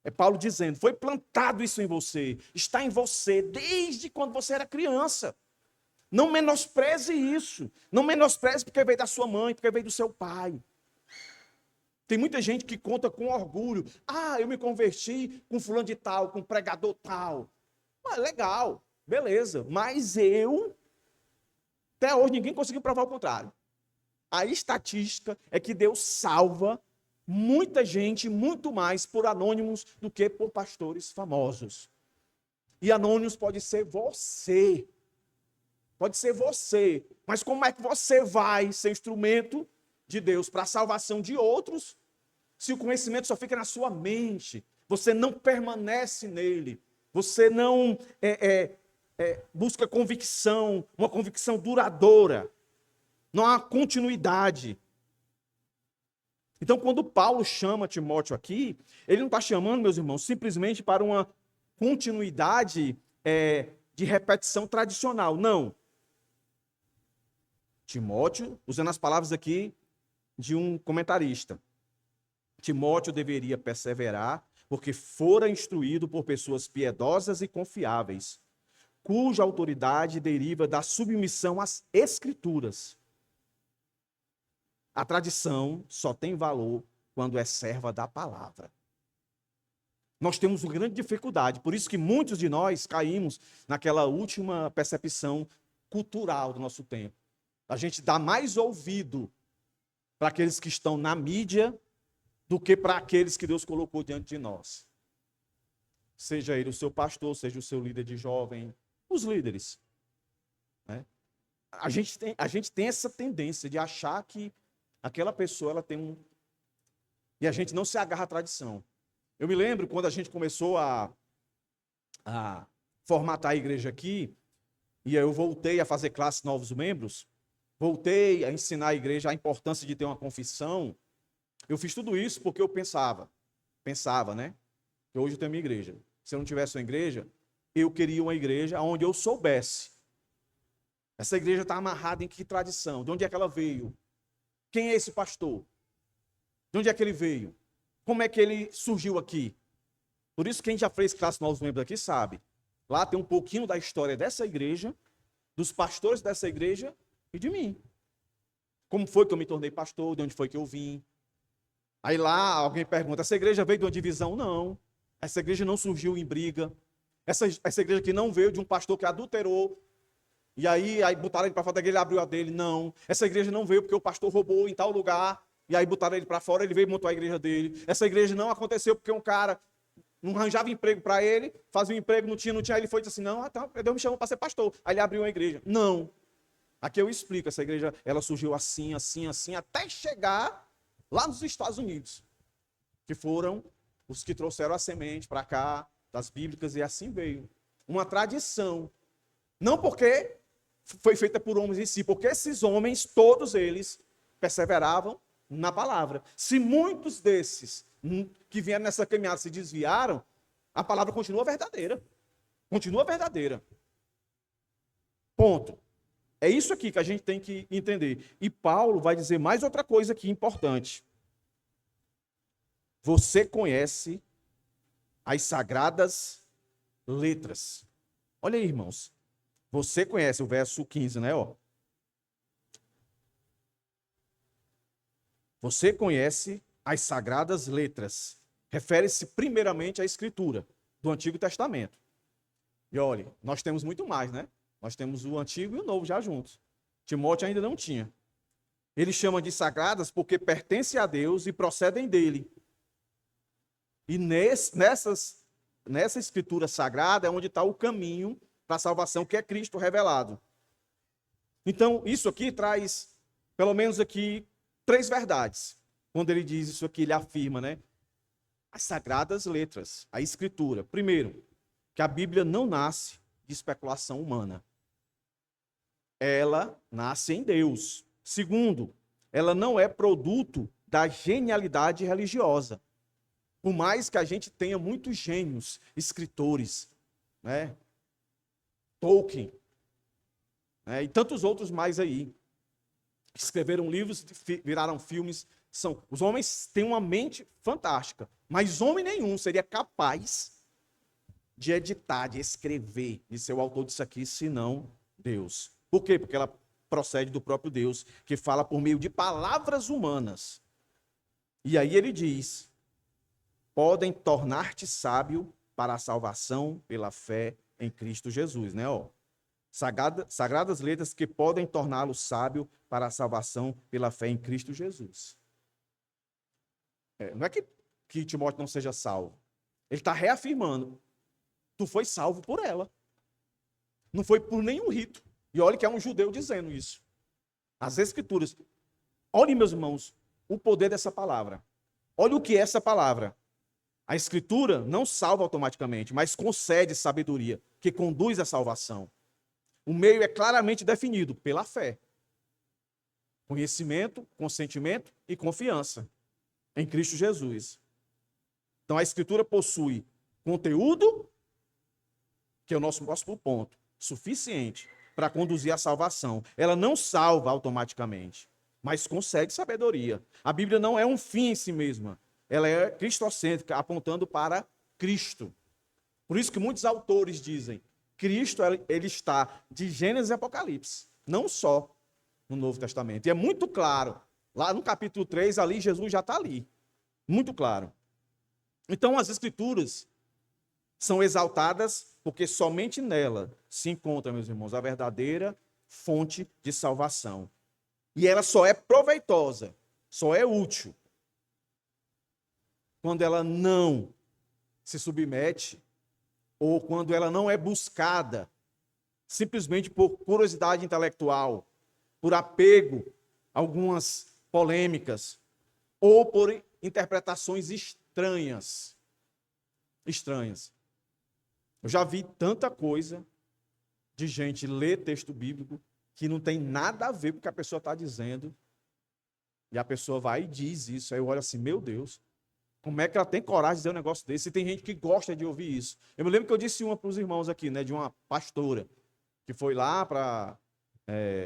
É Paulo dizendo, foi plantado isso em você, está em você desde quando você era criança. Não menospreze isso. Não menospreze porque veio da sua mãe, porque veio do seu pai. Tem muita gente que conta com orgulho. Ah, eu me converti com fulano de tal, com pregador tal. Ah, legal, beleza. Mas até hoje ninguém conseguiu provar o contrário. A estatística é que Deus salva muita gente, muito mais por anônimos do que por pastores famosos. E anônimos pode ser você. Pode ser você. Mas como é que você vai ser instrumento de Deus para a salvação de outros, se o conhecimento só fica na sua mente? Você não permanece nele. Você não busca convicção, uma convicção duradoura. Não há continuidade. Então, quando Paulo chama Timóteo aqui, ele não está chamando, meus irmãos, simplesmente para uma continuidade de repetição tradicional. Não. Timóteo, usando as palavras aqui de um comentarista, Timóteo deveria perseverar, porque fora instruído por pessoas piedosas e confiáveis, cuja autoridade deriva da submissão às Escrituras. A tradição só tem valor quando é serva da palavra. Nós temos uma grande dificuldade, por isso que muitos de nós caímos naquela última percepção cultural do nosso tempo. A gente dá mais ouvido para aqueles que estão na mídia do que para aqueles que Deus colocou diante de nós. Seja ele o seu pastor, seja o seu líder de jovem, os líderes. Né? A gente tem essa tendência de achar que aquela pessoa ela tem e a gente não se agarra à tradição. Eu me lembro quando a gente começou a formatar a igreja aqui, e aí eu voltei a fazer classe novos membros, voltei a ensinar a igreja a importância de ter uma confissão. Eu fiz tudo isso porque eu pensava, né? Que hoje eu tenho minha igreja. Se eu não tivesse uma igreja, eu queria uma igreja onde eu soubesse. Essa igreja está amarrada em que tradição? De onde é que ela veio? Quem é esse pastor? De onde é que ele veio? Como é que ele surgiu aqui? Por isso, quem já fez classe novos membros aqui sabe. Lá tem um pouquinho da história dessa igreja, dos pastores dessa igreja e de mim. Como foi que eu me tornei pastor? De onde foi que eu vim? Aí lá alguém pergunta, essa igreja veio de uma divisão? Não. Essa igreja não surgiu em briga. Essa igreja aqui não veio de um pastor que adulterou. E aí botaram ele para fora da igreja, ele abriu a dele. Não. Essa igreja não veio porque o pastor roubou em tal lugar. E aí botaram ele para fora, ele veio e montou a igreja dele. Essa igreja não aconteceu porque um cara não arranjava emprego para ele, fazia um emprego, não tinha, aí ele foi e disse assim, não, então Deus me chamou para ser pastor. Aí ele abriu uma igreja. Não. Aqui eu explico, essa igreja, ela surgiu assim, até chegar lá nos Estados Unidos, que foram os que trouxeram a semente para cá, das bíblicas, e assim veio. Uma tradição. Não porque foi feita por homens em si, porque esses homens, todos eles, perseveravam na palavra. Se muitos desses que vieram nessa caminhada se desviaram, a palavra continua verdadeira. Continua verdadeira. Ponto. É isso aqui que a gente tem que entender. E Paulo vai dizer mais outra coisa aqui importante. Você conhece as sagradas letras. Olha aí, irmãos. Você conhece o verso 15, né? Ó. Você conhece as sagradas letras. Refere-se primeiramente à Escritura do Antigo Testamento. E olha, nós temos muito mais, né? Nós temos o Antigo e o Novo já juntos. Timóteo ainda não tinha. Ele chama de sagradas porque pertencem a Deus e procedem dele. E nessa Escritura sagrada é onde está o caminho para a salvação, que é Cristo revelado. Então, isso aqui traz, pelo menos aqui, 3 verdades. Quando ele diz isso aqui, ele afirma, né? As sagradas letras, a Escritura. Primeiro, que a Bíblia não nasce de especulação humana. Ela nasce em Deus. Segundo, ela não é produto da genialidade religiosa. Por mais que a gente tenha muitos gênios, escritores, né? Tolkien, né, e tantos outros mais aí, que escreveram livros, viraram filmes. Os homens têm uma mente fantástica, mas homem nenhum seria capaz de editar, de escrever, de ser o autor disso aqui, senão Deus. Por quê? Porque ela procede do próprio Deus, que fala por meio de palavras humanas. E aí ele diz: podem tornar-te sábio para a salvação pela fé em Cristo Jesus, né? Ó, sagradas letras que podem torná-lo sábio para a salvação pela fé em Cristo Jesus. Não é que Timóteo não seja salvo. Ele está reafirmando: tu foi salvo por ela. Não foi por nenhum rito. E olha que é um judeu dizendo isso. As Escrituras. Olhem, meus irmãos, o poder dessa palavra. Olha o que é essa palavra. A Escritura não salva automaticamente, mas concede sabedoria, que conduz à salvação. O meio é claramente definido pela fé. Conhecimento, consentimento e confiança em Cristo Jesus. Então a Escritura possui conteúdo, que é o nosso próximo ponto, suficiente para conduzir à salvação. Ela não salva automaticamente, mas concede sabedoria. A Bíblia não é um fim em si mesma. Ela é cristocêntrica, apontando para Cristo. Por isso que muitos autores dizem: Cristo ele está de Gênesis e Apocalipse, não só no Novo Testamento. E é muito claro, lá no capítulo 3, ali Jesus já está ali. Muito claro. Então as Escrituras são exaltadas porque somente nela se encontra, meus irmãos, a verdadeira fonte de salvação. E ela só é proveitosa, só é útil, quando ela não se submete ou quando ela não é buscada simplesmente por curiosidade intelectual, por apego a algumas polêmicas ou por interpretações estranhas. Eu já vi tanta coisa de gente ler texto bíblico que não tem nada a ver com o que a pessoa está dizendo, e a pessoa vai e diz isso. Aí eu olho assim: meu Deus, como é que ela tem coragem de dizer um negócio desse? E tem gente que gosta de ouvir isso. Eu me lembro que eu disse uma para os irmãos aqui, né, de uma pastora, que foi lá para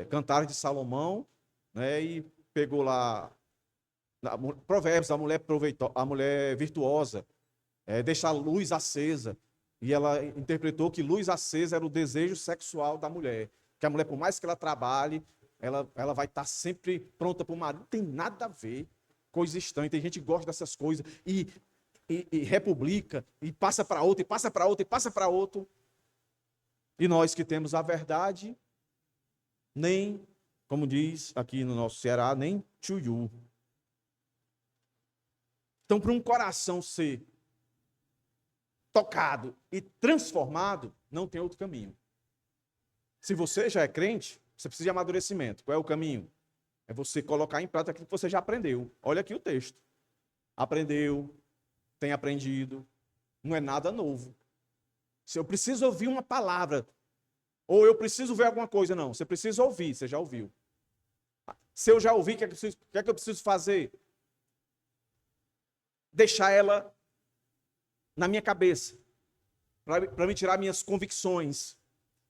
Cantares de Salomão, né, e pegou lá Provérbios, a mulher virtuosa, deixar a luz acesa. E ela interpretou que luz acesa era o desejo sexual da mulher. Que a mulher, por mais que ela trabalhe, ela vai estar sempre pronta para o marido. Não tem nada a ver. Coisa estranha. Tem gente que gosta dessas coisas e republica, e passa para outra, e passa para outra, e passa para outro. E nós que temos a verdade, nem, como diz aqui no nosso Ceará, nem tchuiu. Então, para um coração ser tocado e transformado, não tem outro caminho. Se você já é crente, você precisa de amadurecimento. Qual é o caminho? É você colocar em prática aquilo que você já aprendeu. Olha aqui o texto. Aprendeu, tem aprendido, não é nada novo. Se eu preciso ouvir uma palavra, ou eu preciso ver alguma coisa, não. Você precisa ouvir, você já ouviu. Se eu já ouvi, o que é que eu preciso fazer? Deixar ela na minha cabeça, para me tirar minhas convicções.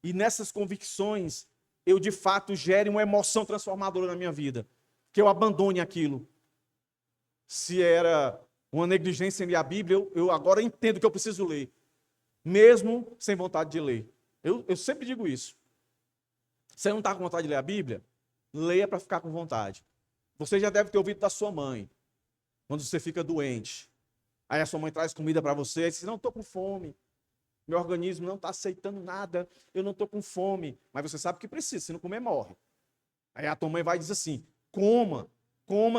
E nessas convicções, eu de fato gere uma emoção transformadora na minha vida. Que eu abandone aquilo. Se era uma negligência em ler a Bíblia, eu agora entendo que eu preciso ler. Mesmo sem vontade de ler. Eu sempre digo isso. Você não está com vontade de ler a Bíblia? Leia para ficar com vontade. Você já deve ter ouvido da sua mãe, quando você fica doente. Aí a sua mãe traz comida para você, e diz: não estou com fome. Meu organismo não está aceitando nada, eu não estou com fome. Mas você sabe que precisa, se não comer, morre. Aí a tua mãe vai e diz assim: coma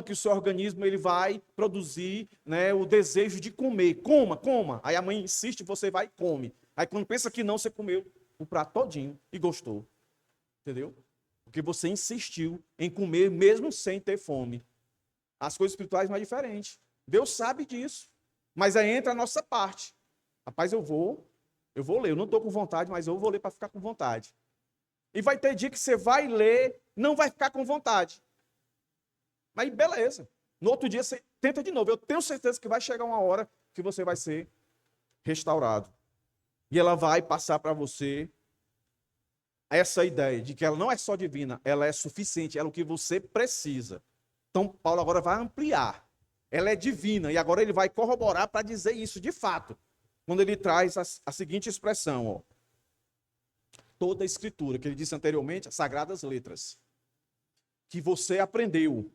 que o seu organismo ele vai produzir, né, o desejo de comer. Coma. Aí a mãe insiste, você vai e come. Aí quando pensa que não, você comeu o prato todinho e gostou. Entendeu? Porque você insistiu em comer mesmo sem ter fome. As coisas espirituais não é diferente. Deus sabe disso. Mas aí entra a nossa parte. Rapaz, eu vou ler. Eu não estou com vontade, mas eu vou ler para ficar com vontade. E vai ter dia que você vai ler, não vai ficar com vontade. Mas beleza. No outro dia você tenta de novo. Eu tenho certeza que vai chegar uma hora que você vai ser restaurado. E ela vai passar para você essa ideia de que ela não é só divina, ela é suficiente, ela é o que você precisa. Então, Paulo agora vai ampliar. Ela é divina, e agora ele vai corroborar para dizer isso de fato. Quando ele traz a seguinte expressão, ó. Toda a escritura, que ele disse anteriormente, as sagradas letras, que você aprendeu,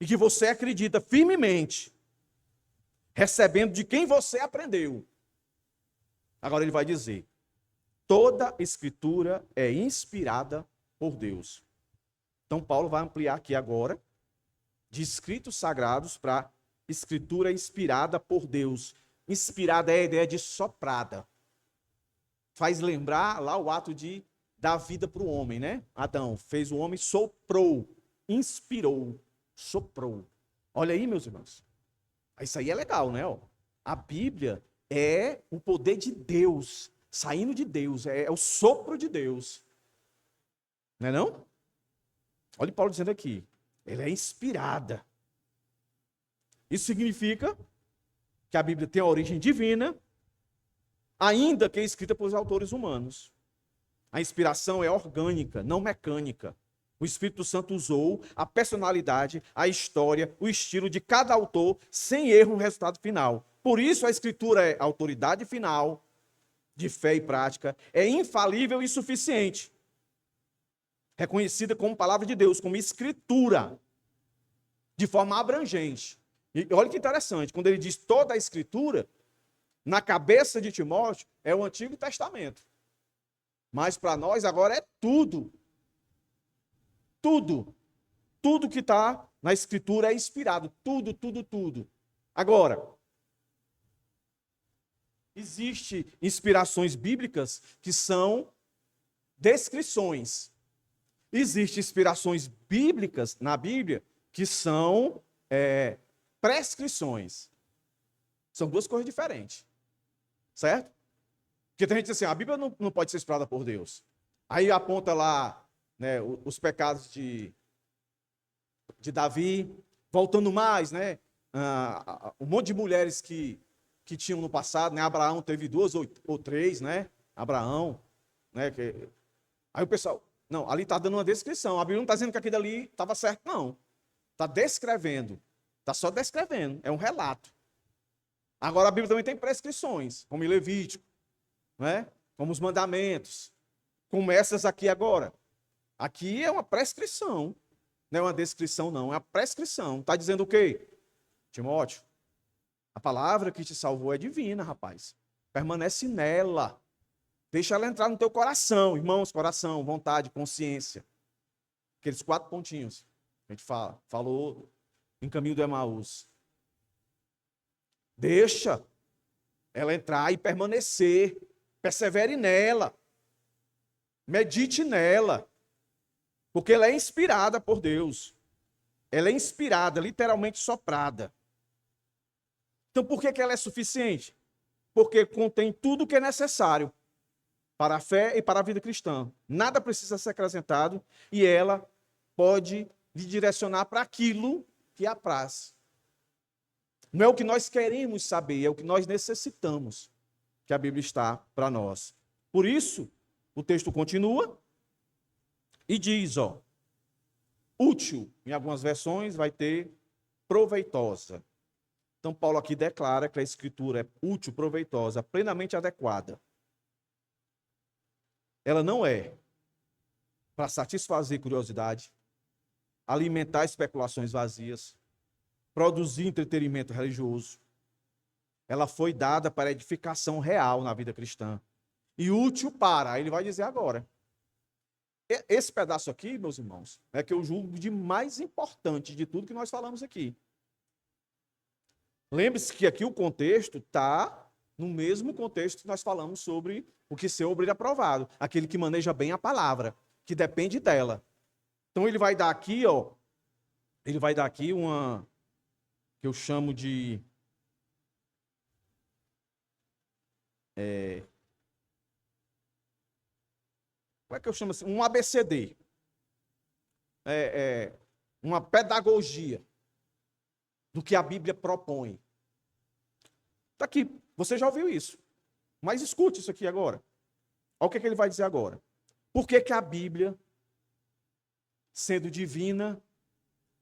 e que você acredita firmemente, recebendo de quem você aprendeu. Agora ele vai dizer, toda escritura é inspirada por Deus. Então Paulo vai ampliar aqui agora, de escritos sagrados para escritura inspirada por Deus. Inspirada é a ideia de soprada. Faz lembrar lá o ato de dar vida para o homem, né? Adão fez o homem, soprou, inspirou, soprou. Olha aí, meus irmãos. Isso aí é legal, né? A Bíblia é o poder de Deus, saindo de Deus, é o sopro de Deus. Não é não? Olha Paulo dizendo aqui, ela é inspirada. Isso significa que a Bíblia tem a origem divina, ainda que é escrita por autores humanos. A inspiração é orgânica, não mecânica. O Espírito Santo usou a personalidade, a história, o estilo de cada autor, sem erro no resultado final. Por isso a Escritura é autoridade final, de fé e prática, é infalível e suficiente. Reconhecida como palavra de Deus, como Escritura, de forma abrangente. E olha que interessante, quando ele diz toda a Escritura, na cabeça de Timóteo é o Antigo Testamento. Mas para nós agora é tudo. Tudo. Tudo que está na Escritura é inspirado. Tudo, tudo, tudo. Agora, existem inspirações bíblicas que são descrições. Existem inspirações bíblicas na Bíblia que são prescrições. São duas coisas diferentes. Certo? Porque tem gente que diz assim, a Bíblia não pode ser inspirada por Deus. Aí aponta lá, né, os pecados de Davi, voltando mais, né, um monte de mulheres que tinham no passado, né, Abraão teve 2 ou 3, né, Abraão, né, aí o pessoal, não, ali está dando uma descrição, a Bíblia não está dizendo que aquilo ali estava certo, não. Está descrevendo, está só descrevendo, é um relato. Agora a Bíblia também tem prescrições, como em Levítico, né? Como os mandamentos, como essas aqui agora. Aqui é uma prescrição, não é uma descrição não, é uma prescrição. Está dizendo o quê? Timóteo, a palavra que te salvou é divina, rapaz. Permanece nela. Deixa ela entrar no teu coração, irmãos, coração, vontade, consciência. Aqueles 4 pontinhos que a gente falou em Caminho do Emaús. Deixa ela entrar e permanecer. Persevere nela. Medite nela. Porque ela é inspirada por Deus. Ela é inspirada, literalmente soprada. Então por que ela é suficiente? Porque contém tudo o que é necessário para a fé e para a vida cristã. Nada precisa ser acrescentado e ela pode lhe direcionar para aquilo que a apraz. Não é o que nós queremos saber, é o que nós necessitamos que a Bíblia está para nós. Por isso, o texto continua e diz, útil, em algumas versões vai ter proveitosa. Então, Paulo aqui declara que a Escritura é útil, proveitosa, plenamente adequada. Ela não é para satisfazer curiosidade, alimentar especulações vazias, produzir entretenimento religioso. Ela foi dada para edificação real na vida cristã. E útil para, aí ele vai dizer agora. Esse pedaço aqui, meus irmãos, é que eu julgo de mais importante de tudo que nós falamos aqui. Lembre-se que aqui o contexto está no mesmo contexto que nós falamos sobre o que ser obreiro aprovado. Aquele que maneja bem a palavra, que depende dela. Então ele vai dar aqui, ele vai dar aqui uma que eu chamo de como é que eu chamo assim? Um ABCD. Uma pedagogia do que a Bíblia propõe. Está aqui, você já ouviu isso. Mas escute isso aqui agora. Olha o que ele vai dizer agora. Por que que a Bíblia, sendo divina,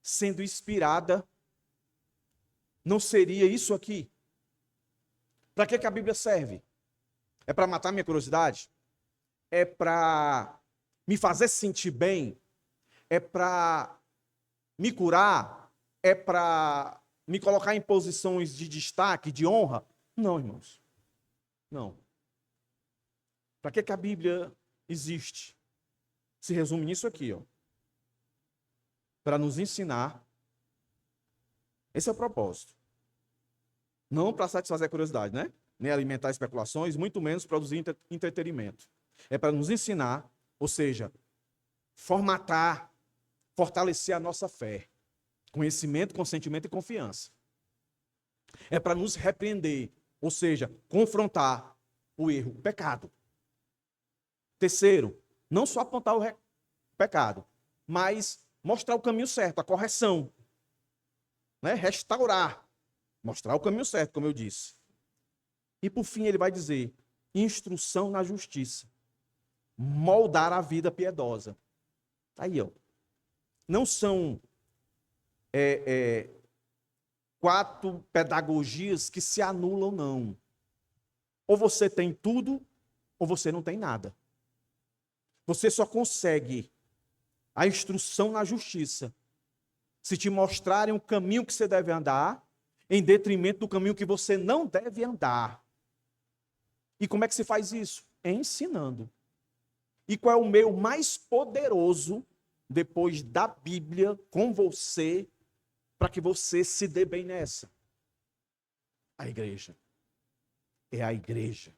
sendo inspirada, não seria isso aqui? Para que que a Bíblia serve? É para matar minha curiosidade? É para me fazer sentir bem? É para me curar? É para me colocar em posições de destaque, de honra? Não, irmãos. Não. Para que que a Bíblia existe? Se resume nisso aqui, ó. Para nos ensinar. Esse é o propósito. Não para satisfazer a curiosidade, né? Nem alimentar especulações, muito menos produzir entretenimento. É para nos ensinar, ou seja, formatar, fortalecer a nossa fé. Conhecimento, consentimento e confiança. É para nos repreender, ou seja, confrontar o erro, o pecado. Terceiro, não só apontar o pecado, mas mostrar o caminho certo, a correção. Né? Restaurar, mostrar o caminho certo, como eu disse. E por fim ele vai dizer, instrução na justiça. Moldar a vida piedosa. Aí, ó. Não são 4 pedagogias que se anulam, não. Ou você tem tudo, ou você não tem nada. Você só consegue a instrução na justiça se te mostrarem o caminho que você deve andar, em detrimento do caminho que você não deve andar. E como é que se faz isso? Ensinando. E qual é o meio mais poderoso, depois da Bíblia, com você, para que você se dê bem nessa? A igreja. É a igreja.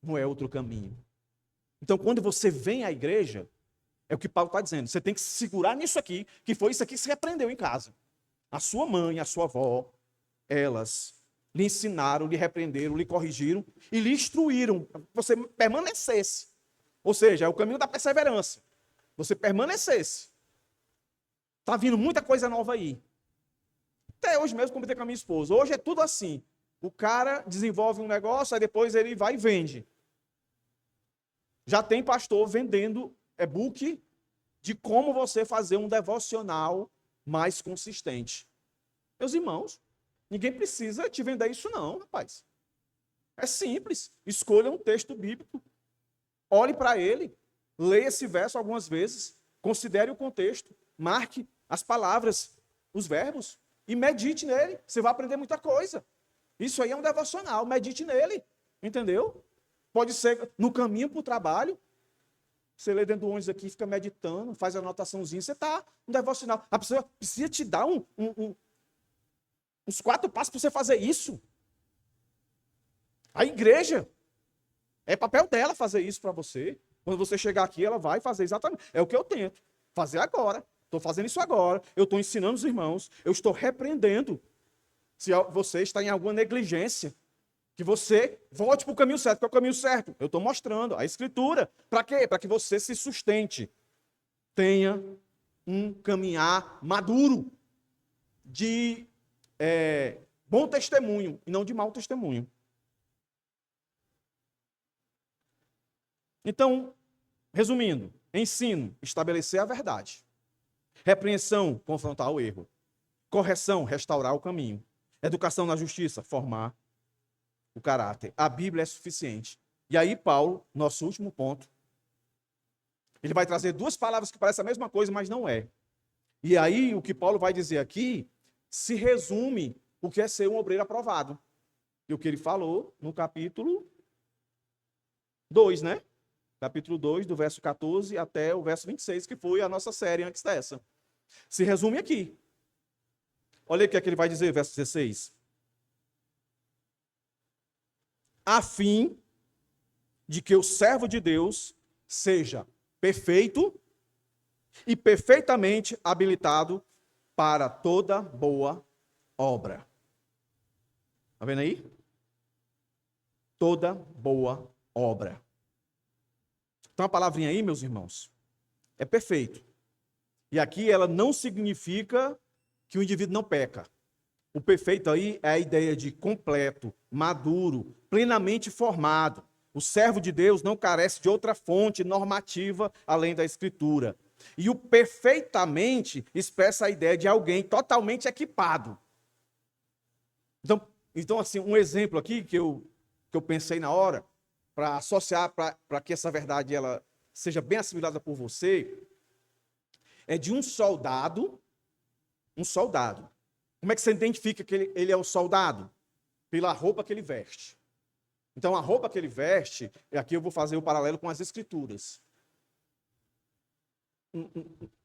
Não é outro caminho. Então, quando você vem à igreja, é o que Paulo está dizendo, você tem que se segurar nisso aqui, que foi isso aqui que você aprendeu em casa. A sua mãe, a sua avó, elas lhe ensinaram, lhe repreenderam, lhe corrigiram e lhe instruíram para que você permanecesse. Ou seja, é o caminho da perseverança. Você permanecesse. Está vindo muita coisa nova aí. Até hoje mesmo, comentei com a minha esposa. Hoje é tudo assim. O cara desenvolve um negócio, aí depois ele vai e vende. Já tem pastor vendendo e-book de como você fazer um devocional mais consistente. Meus irmãos, ninguém precisa te vender isso não, rapaz. É simples. Escolha um texto bíblico, olhe para ele, leia esse verso algumas vezes, considere o contexto, marque as palavras, os verbos e medite nele. Você vai aprender muita coisa. Isso aí é um devocional, medite nele, entendeu? Pode ser no caminho para o trabalho. Você lê dentro do ônibus aqui, fica meditando, faz a anotaçãozinha, você está no devocional. A pessoa precisa te dar uns 4 passos para você fazer isso. A igreja, é papel dela fazer isso para você. Quando você chegar aqui, ela vai fazer exatamente. É o que eu tento fazer agora. Estou fazendo isso agora. Eu estou ensinando os irmãos. Eu estou repreendendo. Se você está em alguma negligência, que você volte para o caminho certo, que é o caminho certo. Eu estou mostrando a Escritura. Para quê? Para que você se sustente. Tenha um caminhar maduro de bom testemunho e não de mau testemunho. Então, resumindo, ensino, estabelecer a verdade. Repreensão, confrontar o erro. Correção, restaurar o caminho. Educação na justiça, formar o caráter. A Bíblia é suficiente. E aí, Paulo, nosso último ponto, ele vai trazer 2 palavras que parecem a mesma coisa, mas não é. E aí, o que Paulo vai dizer aqui, se resume o que é ser um obreiro aprovado. E o que ele falou no capítulo 2, né? Capítulo 2, do verso 14 até o verso 26, que foi a nossa série antes dessa. Se resume aqui. Olha o que é que ele vai dizer, verso 16. A fim de que o servo de Deus seja perfeito e perfeitamente habilitado para toda boa obra. Está vendo aí? Toda boa obra. Então a palavrinha aí, meus irmãos, é perfeito. E aqui ela não significa que o indivíduo não peca. O perfeito aí é a ideia de completo, maduro, plenamente formado. O servo de Deus não carece de outra fonte normativa além da Escritura. E o perfeitamente expressa a ideia de alguém totalmente equipado. Então assim, um exemplo aqui que eu pensei na hora, para associar, para que essa verdade ela seja bem assimilada por você, é de um soldado. Um soldado. Como é que você identifica que ele é um soldado? Pela roupa que ele veste. Então, a roupa que ele veste, e aqui eu vou fazer o paralelo com as Escrituras.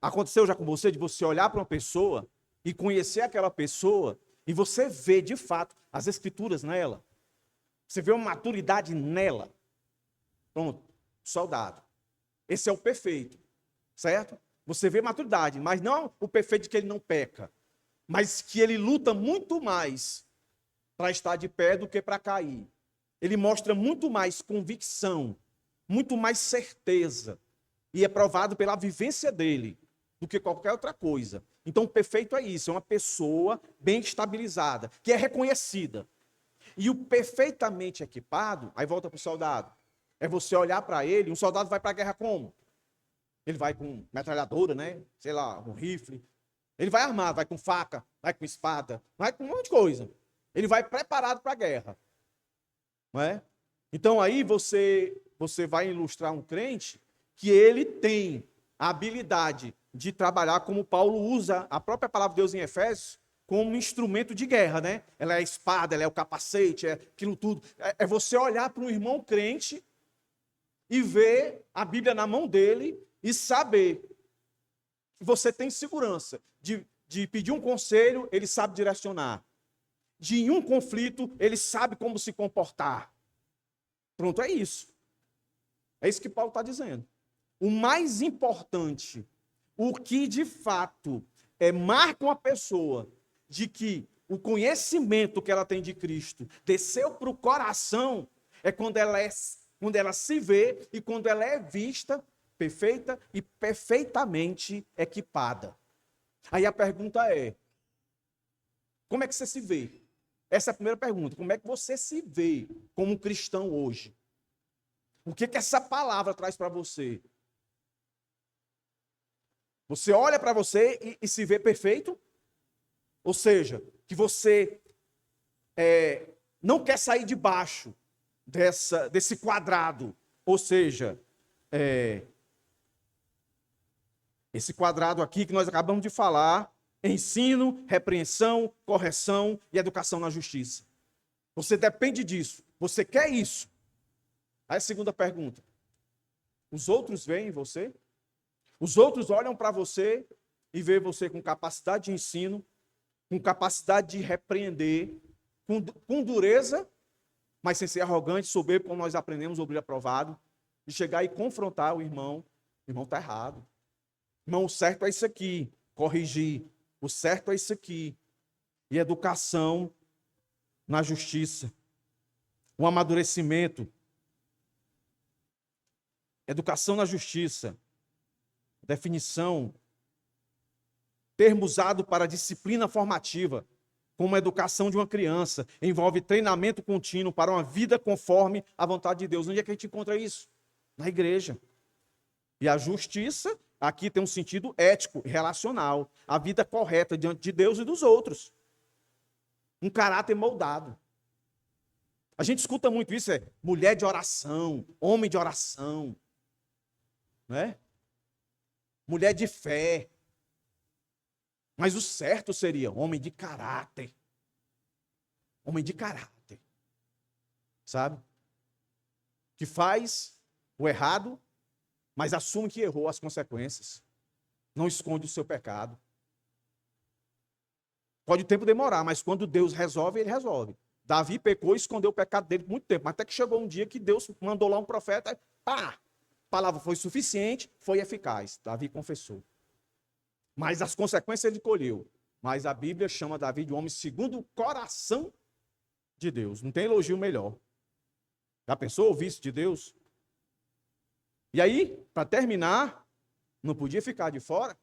Aconteceu já com você de você olhar para uma pessoa e conhecer aquela pessoa e você vê, de fato, as Escrituras nela. Você vê uma maturidade nela. Pronto, soldado. Esse é o perfeito, certo? Você vê maturidade, mas não o perfeito de que ele não peca, mas que ele luta muito mais para estar de pé do que para cair. Ele mostra muito mais convicção, muito mais certeza, e é provado pela vivência dele do que qualquer outra coisa. Então, o perfeito é isso, é uma pessoa bem estabilizada, que é reconhecida. E o perfeitamente equipado, aí volta para o soldado, é você olhar para ele. Um soldado vai para a guerra como? Ele vai com metralhadora, né? Sei lá, um rifle. Ele vai armado, vai com faca, vai com espada, vai com um monte de coisa. Ele vai preparado para a guerra. Não é? Então aí você vai ilustrar um crente que ele tem a habilidade de trabalhar como Paulo usa a própria palavra de Deus em Efésios como um instrumento de guerra, né? Ela é a espada, ela é o capacete, é aquilo tudo. É você olhar para um irmão crente e ver a Bíblia na mão dele e saber que você tem segurança de pedir um conselho, ele sabe direcionar. De em um conflito, ele sabe como se comportar. Pronto, é isso. É isso que Paulo está dizendo. O mais importante, o que de fato marca uma pessoa de que o conhecimento que ela tem de Cristo desceu para o coração, é quando ela se vê e quando ela é vista perfeita e perfeitamente equipada. Aí a pergunta é: como é que você se vê? Essa é a primeira pergunta. Como é que você se vê como um cristão hoje? O que essa palavra traz para você? Você olha para você e se vê perfeito? Ou seja, que você não quer sair de baixo desse quadrado. Ou seja, esse quadrado aqui que nós acabamos de falar: ensino, repreensão, correção e educação na justiça. Você depende disso. Você quer isso? Aí a segunda pergunta: os outros veem você? Os outros olham para você e veem você com capacidade de ensino, com capacidade de repreender, com dureza, mas sem ser arrogante, soberbo, como nós aprendemos no Bíblia Aprovado, de chegar e confrontar o irmão. O irmão está errado. Irmão, o certo é isso aqui. Corrigir. O certo é isso aqui. E educação na justiça. O amadurecimento. Educação na justiça. Definição. Termo usado para disciplina formativa, como a educação de uma criança. Envolve treinamento contínuo para uma vida conforme a vontade de Deus. Onde é que a gente encontra isso? Na igreja. E a justiça aqui tem um sentido ético e relacional. A vida correta diante de Deus e dos outros. Um caráter moldado. A gente escuta muito isso, mulher de oração, homem de oração, né? Mulher de fé. Mas o certo seria homem de caráter. Homem de caráter. Sabe? Que faz o errado, mas assume que errou as consequências. Não esconde o seu pecado. Pode o tempo demorar, mas quando Deus resolve, ele resolve. Davi pecou e escondeu o pecado dele por muito tempo, mas até que chegou um dia que Deus mandou lá um profeta, pá! A palavra foi suficiente, foi eficaz. Davi confessou. Mas as consequências ele colheu. Mas a Bíblia chama Davi de homem segundo o coração de Deus. Não tem elogio melhor. Já pensou ouvir isso de Deus? E aí, para terminar, não podia ficar de fora,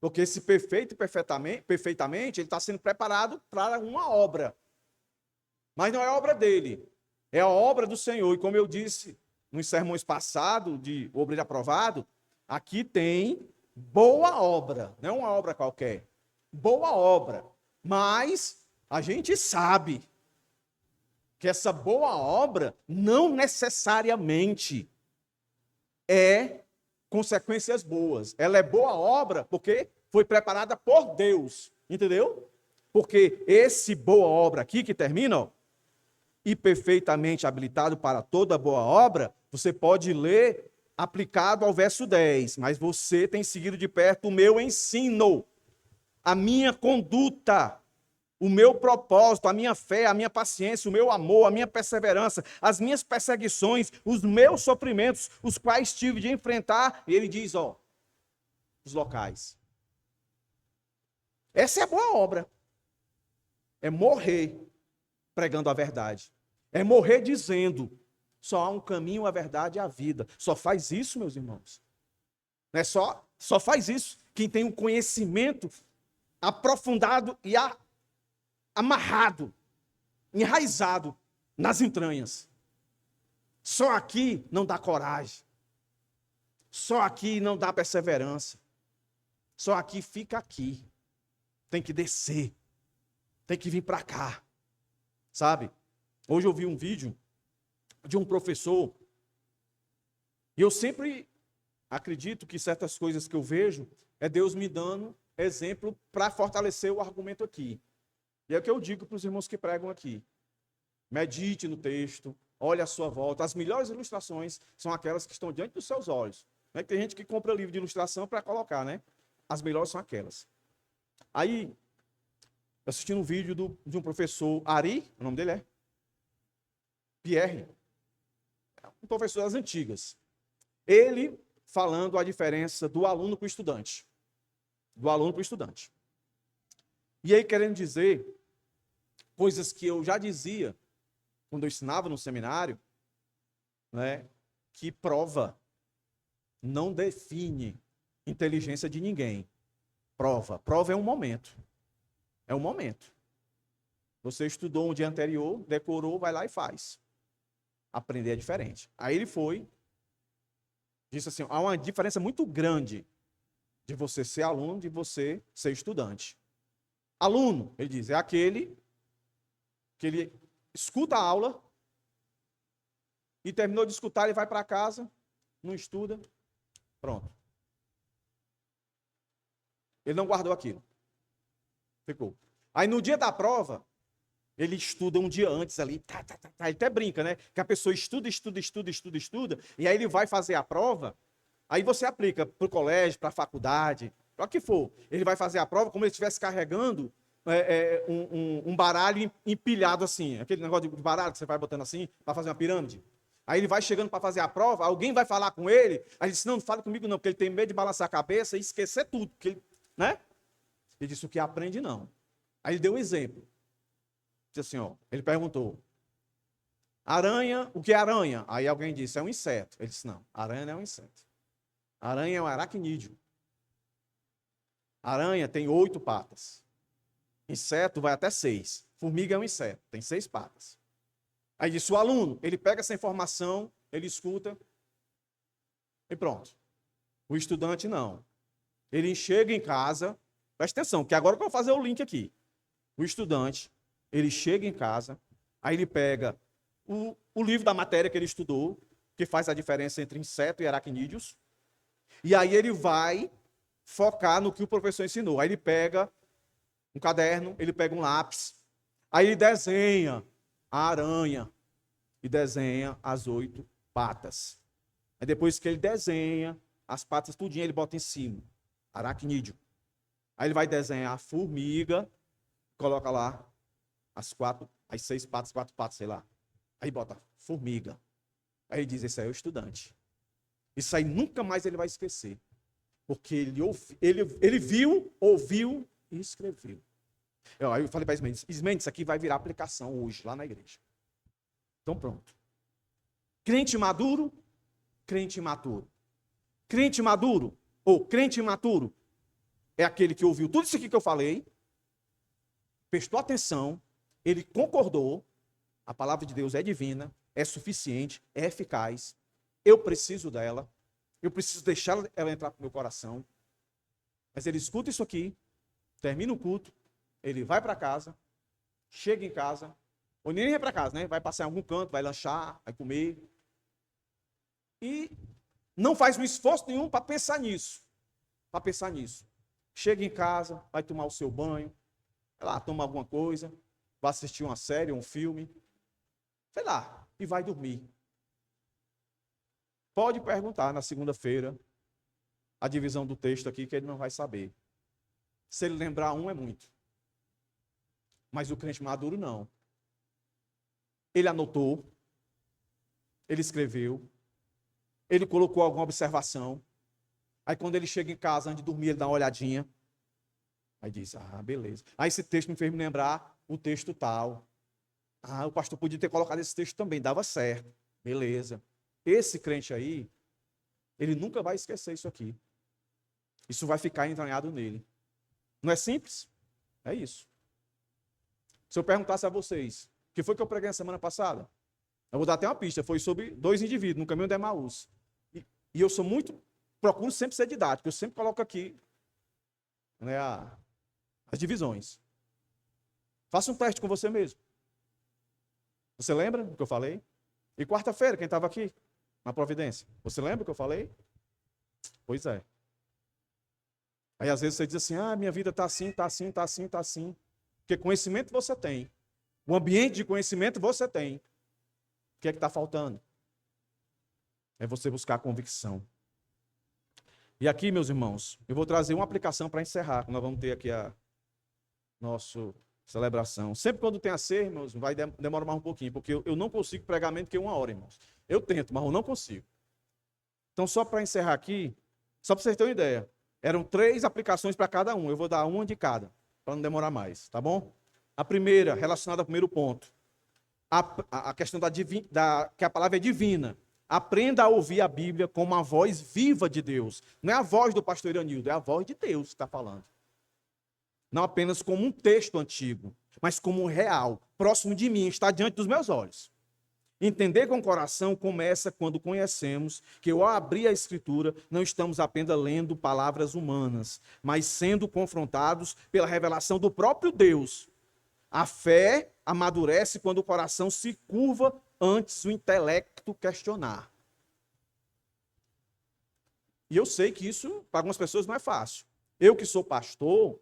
porque esse perfeitamente, ele está sendo preparado para uma obra. Mas não é obra dele, É a obra do Senhor. E como eu disse nos sermões passados de Obreiro Aprovado, aqui tem boa obra, não é uma obra qualquer. Boa obra. Mas a gente sabe que essa boa obra não necessariamente é consequências boas. Ela é boa obra porque foi preparada por Deus, entendeu? Porque esse boa obra aqui que termina, ó, e perfeitamente habilitado para toda boa obra, você pode ler aplicado ao verso 10, mas você tem seguido de perto o meu ensino, a minha conduta, o meu propósito, a minha fé, a minha paciência, o meu amor, a minha perseverança, as minhas perseguições, os meus sofrimentos, os quais tive de enfrentar. E ele diz, ó, os locais. Essa é a boa obra. É morrer pregando a verdade. É morrer dizendo, só há um caminho, a verdade e a vida. Só faz isso, meus irmãos. Não é só faz isso quem tem um conhecimento aprofundado e amarrado, enraizado nas entranhas. Só aqui não dá coragem. Só aqui não dá perseverança. Só aqui fica aqui. Tem que descer. Tem que vir para cá. Sabe? Hoje eu vi um vídeo de um professor, e eu sempre acredito que certas coisas que eu vejo é Deus me dando exemplo para fortalecer o argumento aqui. E é o que eu digo para os irmãos que pregam aqui. Medite no texto, olhe à sua volta. As melhores ilustrações são aquelas que estão diante dos seus olhos. Não é que tem gente que compra livro de ilustração para colocar, né? As melhores são aquelas. Aí, assistindo um vídeo de um professor, Ari, o nome dele é Pierre, um professor das antigas. Ele falando a diferença do aluno para o estudante. Do aluno para o estudante. E aí querendo dizer coisas que eu já dizia quando eu ensinava no seminário, né, que prova não define inteligência de ninguém. Prova é um momento. É um momento. Você estudou um dia anterior, decorou, vai lá e faz. Aprender é diferente. Aí ele disse assim, há uma diferença muito grande de você ser aluno, de você ser estudante. Aluno, ele diz, é aquele que ele escuta a aula e terminou de escutar, ele vai para casa, não estuda, pronto. Ele não guardou aquilo. Ficou. Aí no dia da prova, ele estuda um dia antes ali, ele até brinca, né? Que a pessoa estuda, e aí ele vai fazer a prova, aí você aplica para o colégio, para a faculdade, para o que for. Ele vai fazer a prova como se ele estivesse carregando um baralho empilhado assim, aquele negócio de baralho que você vai botando assim, para fazer uma pirâmide. Aí ele vai chegando para fazer a prova, alguém vai falar com ele, aí ele disse, não fala comigo não, porque ele tem medo de balançar a cabeça e esquecer tudo, porque ele, né? Ele disse, o que aprende não. Aí ele deu um exemplo. Disse assim, ó, ele perguntou, aranha, o que é aranha? Aí alguém disse, é um inseto. Ele disse, não, aranha não é um inseto. Aranha é um aracnídeo. Aranha tem 8 patas. Inseto vai até 6. Formiga é um inseto, tem 6 patas. Aí disse, o aluno, ele pega essa informação, ele escuta e pronto. O estudante não. Ele chega em casa, presta atenção, que agora eu vou fazer o link aqui. O estudante, ele chega em casa, aí ele pega o livro da matéria que ele estudou, que faz a diferença entre inseto e aracnídeos, e aí ele vai focar no que o professor ensinou. Aí ele pega um caderno, ele pega um lápis, aí ele desenha a aranha e desenha as 8 patas. Aí depois que ele desenha as patas tudinho, ele bota em cima, aracnídeo. Aí ele vai desenhar a formiga, coloca lá as 6 patas, 4 patas, sei lá. Aí bota formiga. Aí ele diz, esse aí é o estudante. Isso aí nunca mais ele vai esquecer. Porque ele viu, ouviu e escreveu. Aí eu falei para Ismênides, isso aqui vai virar aplicação hoje, lá na igreja. Então pronto. Crente maduro, crente imaturo. Crente maduro, ou crente imaturo, é aquele que ouviu tudo isso aqui que eu falei, prestou atenção, ele concordou, a palavra de Deus é divina, é suficiente, é eficaz. Eu preciso dela. Eu preciso deixar ela entrar no meu coração. Mas ele escuta isso aqui, termina o culto, ele vai para casa, chega em casa, ou nem vai para casa, né? Vai passar em algum canto, vai lanchar, vai comer. E não faz um esforço nenhum para pensar nisso. Chega em casa, vai tomar o seu banho, vai lá, toma alguma coisa, vai assistir uma série, um filme, sei lá, e vai dormir. Pode perguntar na segunda-feira a divisão do texto aqui, que ele não vai saber. Se ele lembrar um, é muito. Mas o crente maduro, não. Ele anotou, ele escreveu, ele colocou alguma observação. Aí quando ele chega em casa, antes de dormir, ele dá uma olhadinha. Aí diz, beleza. Aí esse texto me fez me lembrar o texto tal. O pastor podia ter colocado esse texto também, dava certo. Beleza. Esse crente aí, ele nunca vai esquecer isso aqui. Isso vai ficar entranhado nele. Não é simples? É isso. Se eu perguntasse a vocês, o que foi que eu preguei na semana passada? Eu vou dar até uma pista, foi sobre 2 indivíduos no caminho de Emaús. E eu sou muito, procuro sempre ser didático, eu sempre coloco aqui, né, as divisões. Faça um teste com você mesmo. Você lembra do que eu falei? E quarta-feira, quem estava aqui na Providência? Você lembra do que eu falei? Pois é. Aí às vezes você diz assim, minha vida está assim, está assim, está assim, está assim. Porque conhecimento você tem. O ambiente de conhecimento você tem. O que é que está faltando? É você buscar a convicção. E aqui, meus irmãos, eu vou trazer uma aplicação para encerrar, nós vamos ter aqui a nossa celebração. Sempre quando tem a ceia, irmãos, vai demorar mais um pouquinho, porque eu não consigo pregar menos que 1 hora, irmãos. Eu tento, mas eu não consigo. Então, só para encerrar aqui, só para vocês terem uma ideia, eram 3 aplicações para cada um. Eu vou dar uma de cada, para não demorar mais, tá bom? A primeira, relacionada ao primeiro ponto. A questão que a palavra é divina. Aprenda a ouvir a Bíblia como a voz viva de Deus. Não é a voz do pastor Iranildo, é a voz de Deus que está falando. Não apenas como um texto antigo, mas como um real, próximo de mim, está diante dos meus olhos. Entender com o coração começa quando conhecemos que ao abrir a Escritura, não estamos apenas lendo palavras humanas, mas sendo confrontados pela revelação do próprio Deus. A fé amadurece quando o coração se curva antes do intelecto questionar. E eu sei que isso, para algumas pessoas, não é fácil. Eu que sou pastor,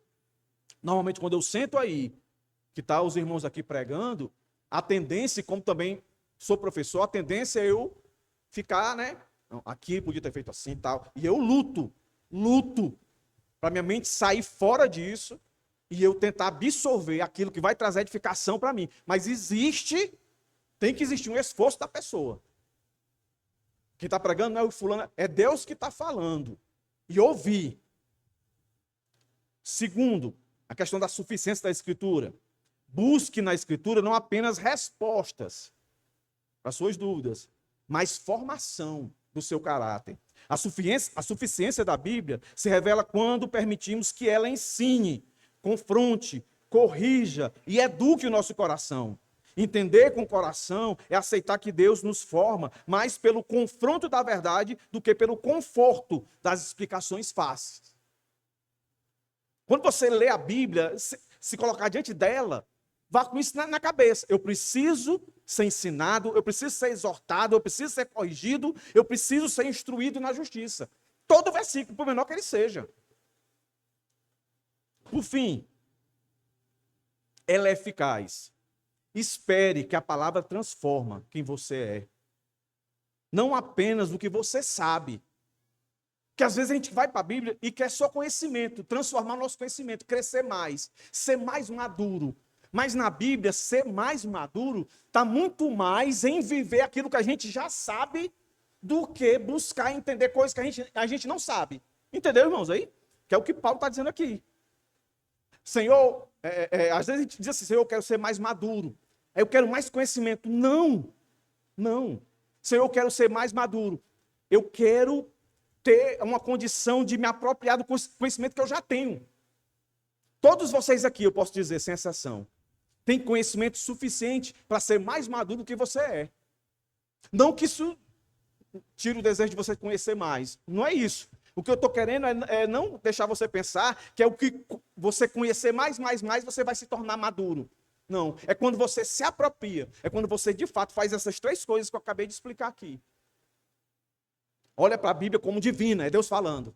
normalmente quando eu sento aí, que tá os irmãos aqui pregando, a tendência, como também sou professor, a tendência é eu ficar, né? Não, aqui podia ter feito assim e tal. E eu luto para minha mente sair fora disso e eu tentar absorver aquilo que vai trazer edificação para mim. Mas tem que existir um esforço da pessoa. Quem está pregando não é o fulano, é Deus que está falando. E ouvir. Segundo, a questão da suficiência da Escritura. Busque na Escritura não apenas respostas para suas dúvidas, mas formação do seu caráter. A suficiência da Bíblia se revela quando permitimos que ela ensine, confronte, corrija e eduque o nosso coração. Entender com o coração é aceitar que Deus nos forma mais pelo confronto da verdade do que pelo conforto das explicações fáceis. Quando você lê a Bíblia, se colocar diante dela, vá com isso na cabeça. Eu preciso ser ensinado, eu preciso ser exortado, eu preciso ser corrigido, eu preciso ser instruído na justiça. Todo versículo, por menor que ele seja. Por fim, ela é eficaz. Espere que a palavra transforma quem você é. Não apenas o que você sabe. Que às vezes a gente vai para a Bíblia e quer só conhecimento, transformar nosso conhecimento, crescer mais, ser mais maduro. Mas na Bíblia, ser mais maduro está muito mais em viver aquilo que a gente já sabe do que buscar entender coisas que a gente não sabe. Entendeu, irmãos, aí? Que é o que Paulo está dizendo aqui. Senhor, às vezes a gente diz assim, Senhor, eu quero ser mais maduro. Eu quero mais conhecimento. Não. Senhor, eu quero ser mais maduro. Eu quero ter uma condição de me apropriar do conhecimento que eu já tenho. Todos vocês aqui, eu posso dizer, sem exceção, têm conhecimento suficiente para ser mais maduro do que você é. Não que isso tire o desejo de você conhecer mais. Não é isso. O que eu estou querendo é não deixar você pensar que é o que você conhecer mais, você vai se tornar maduro. Não. É quando você se apropria. É quando você, de fato, faz essas três coisas que eu acabei de explicar aqui. Olha para a Bíblia como divina, é Deus falando.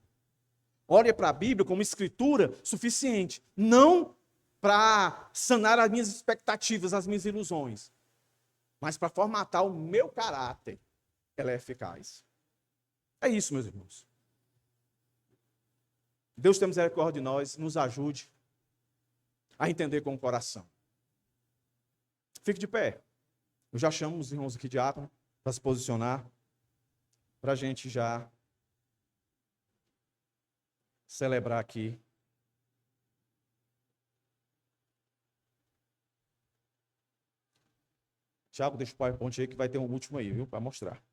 Olha para a Bíblia como escritura suficiente. Não para sanar as minhas expectativas, as minhas ilusões. Mas para formatar o meu caráter. Ela é eficaz. É isso, meus irmãos. Deus tem misericórdia de nós, nos ajude a entender com o coração. Fique de pé. Eu já chamo os irmãos aqui de diácono para se posicionar, para a gente já celebrar aqui. Tiago, deixa o PowerPoint aí que vai ter um último aí, viu? Para mostrar.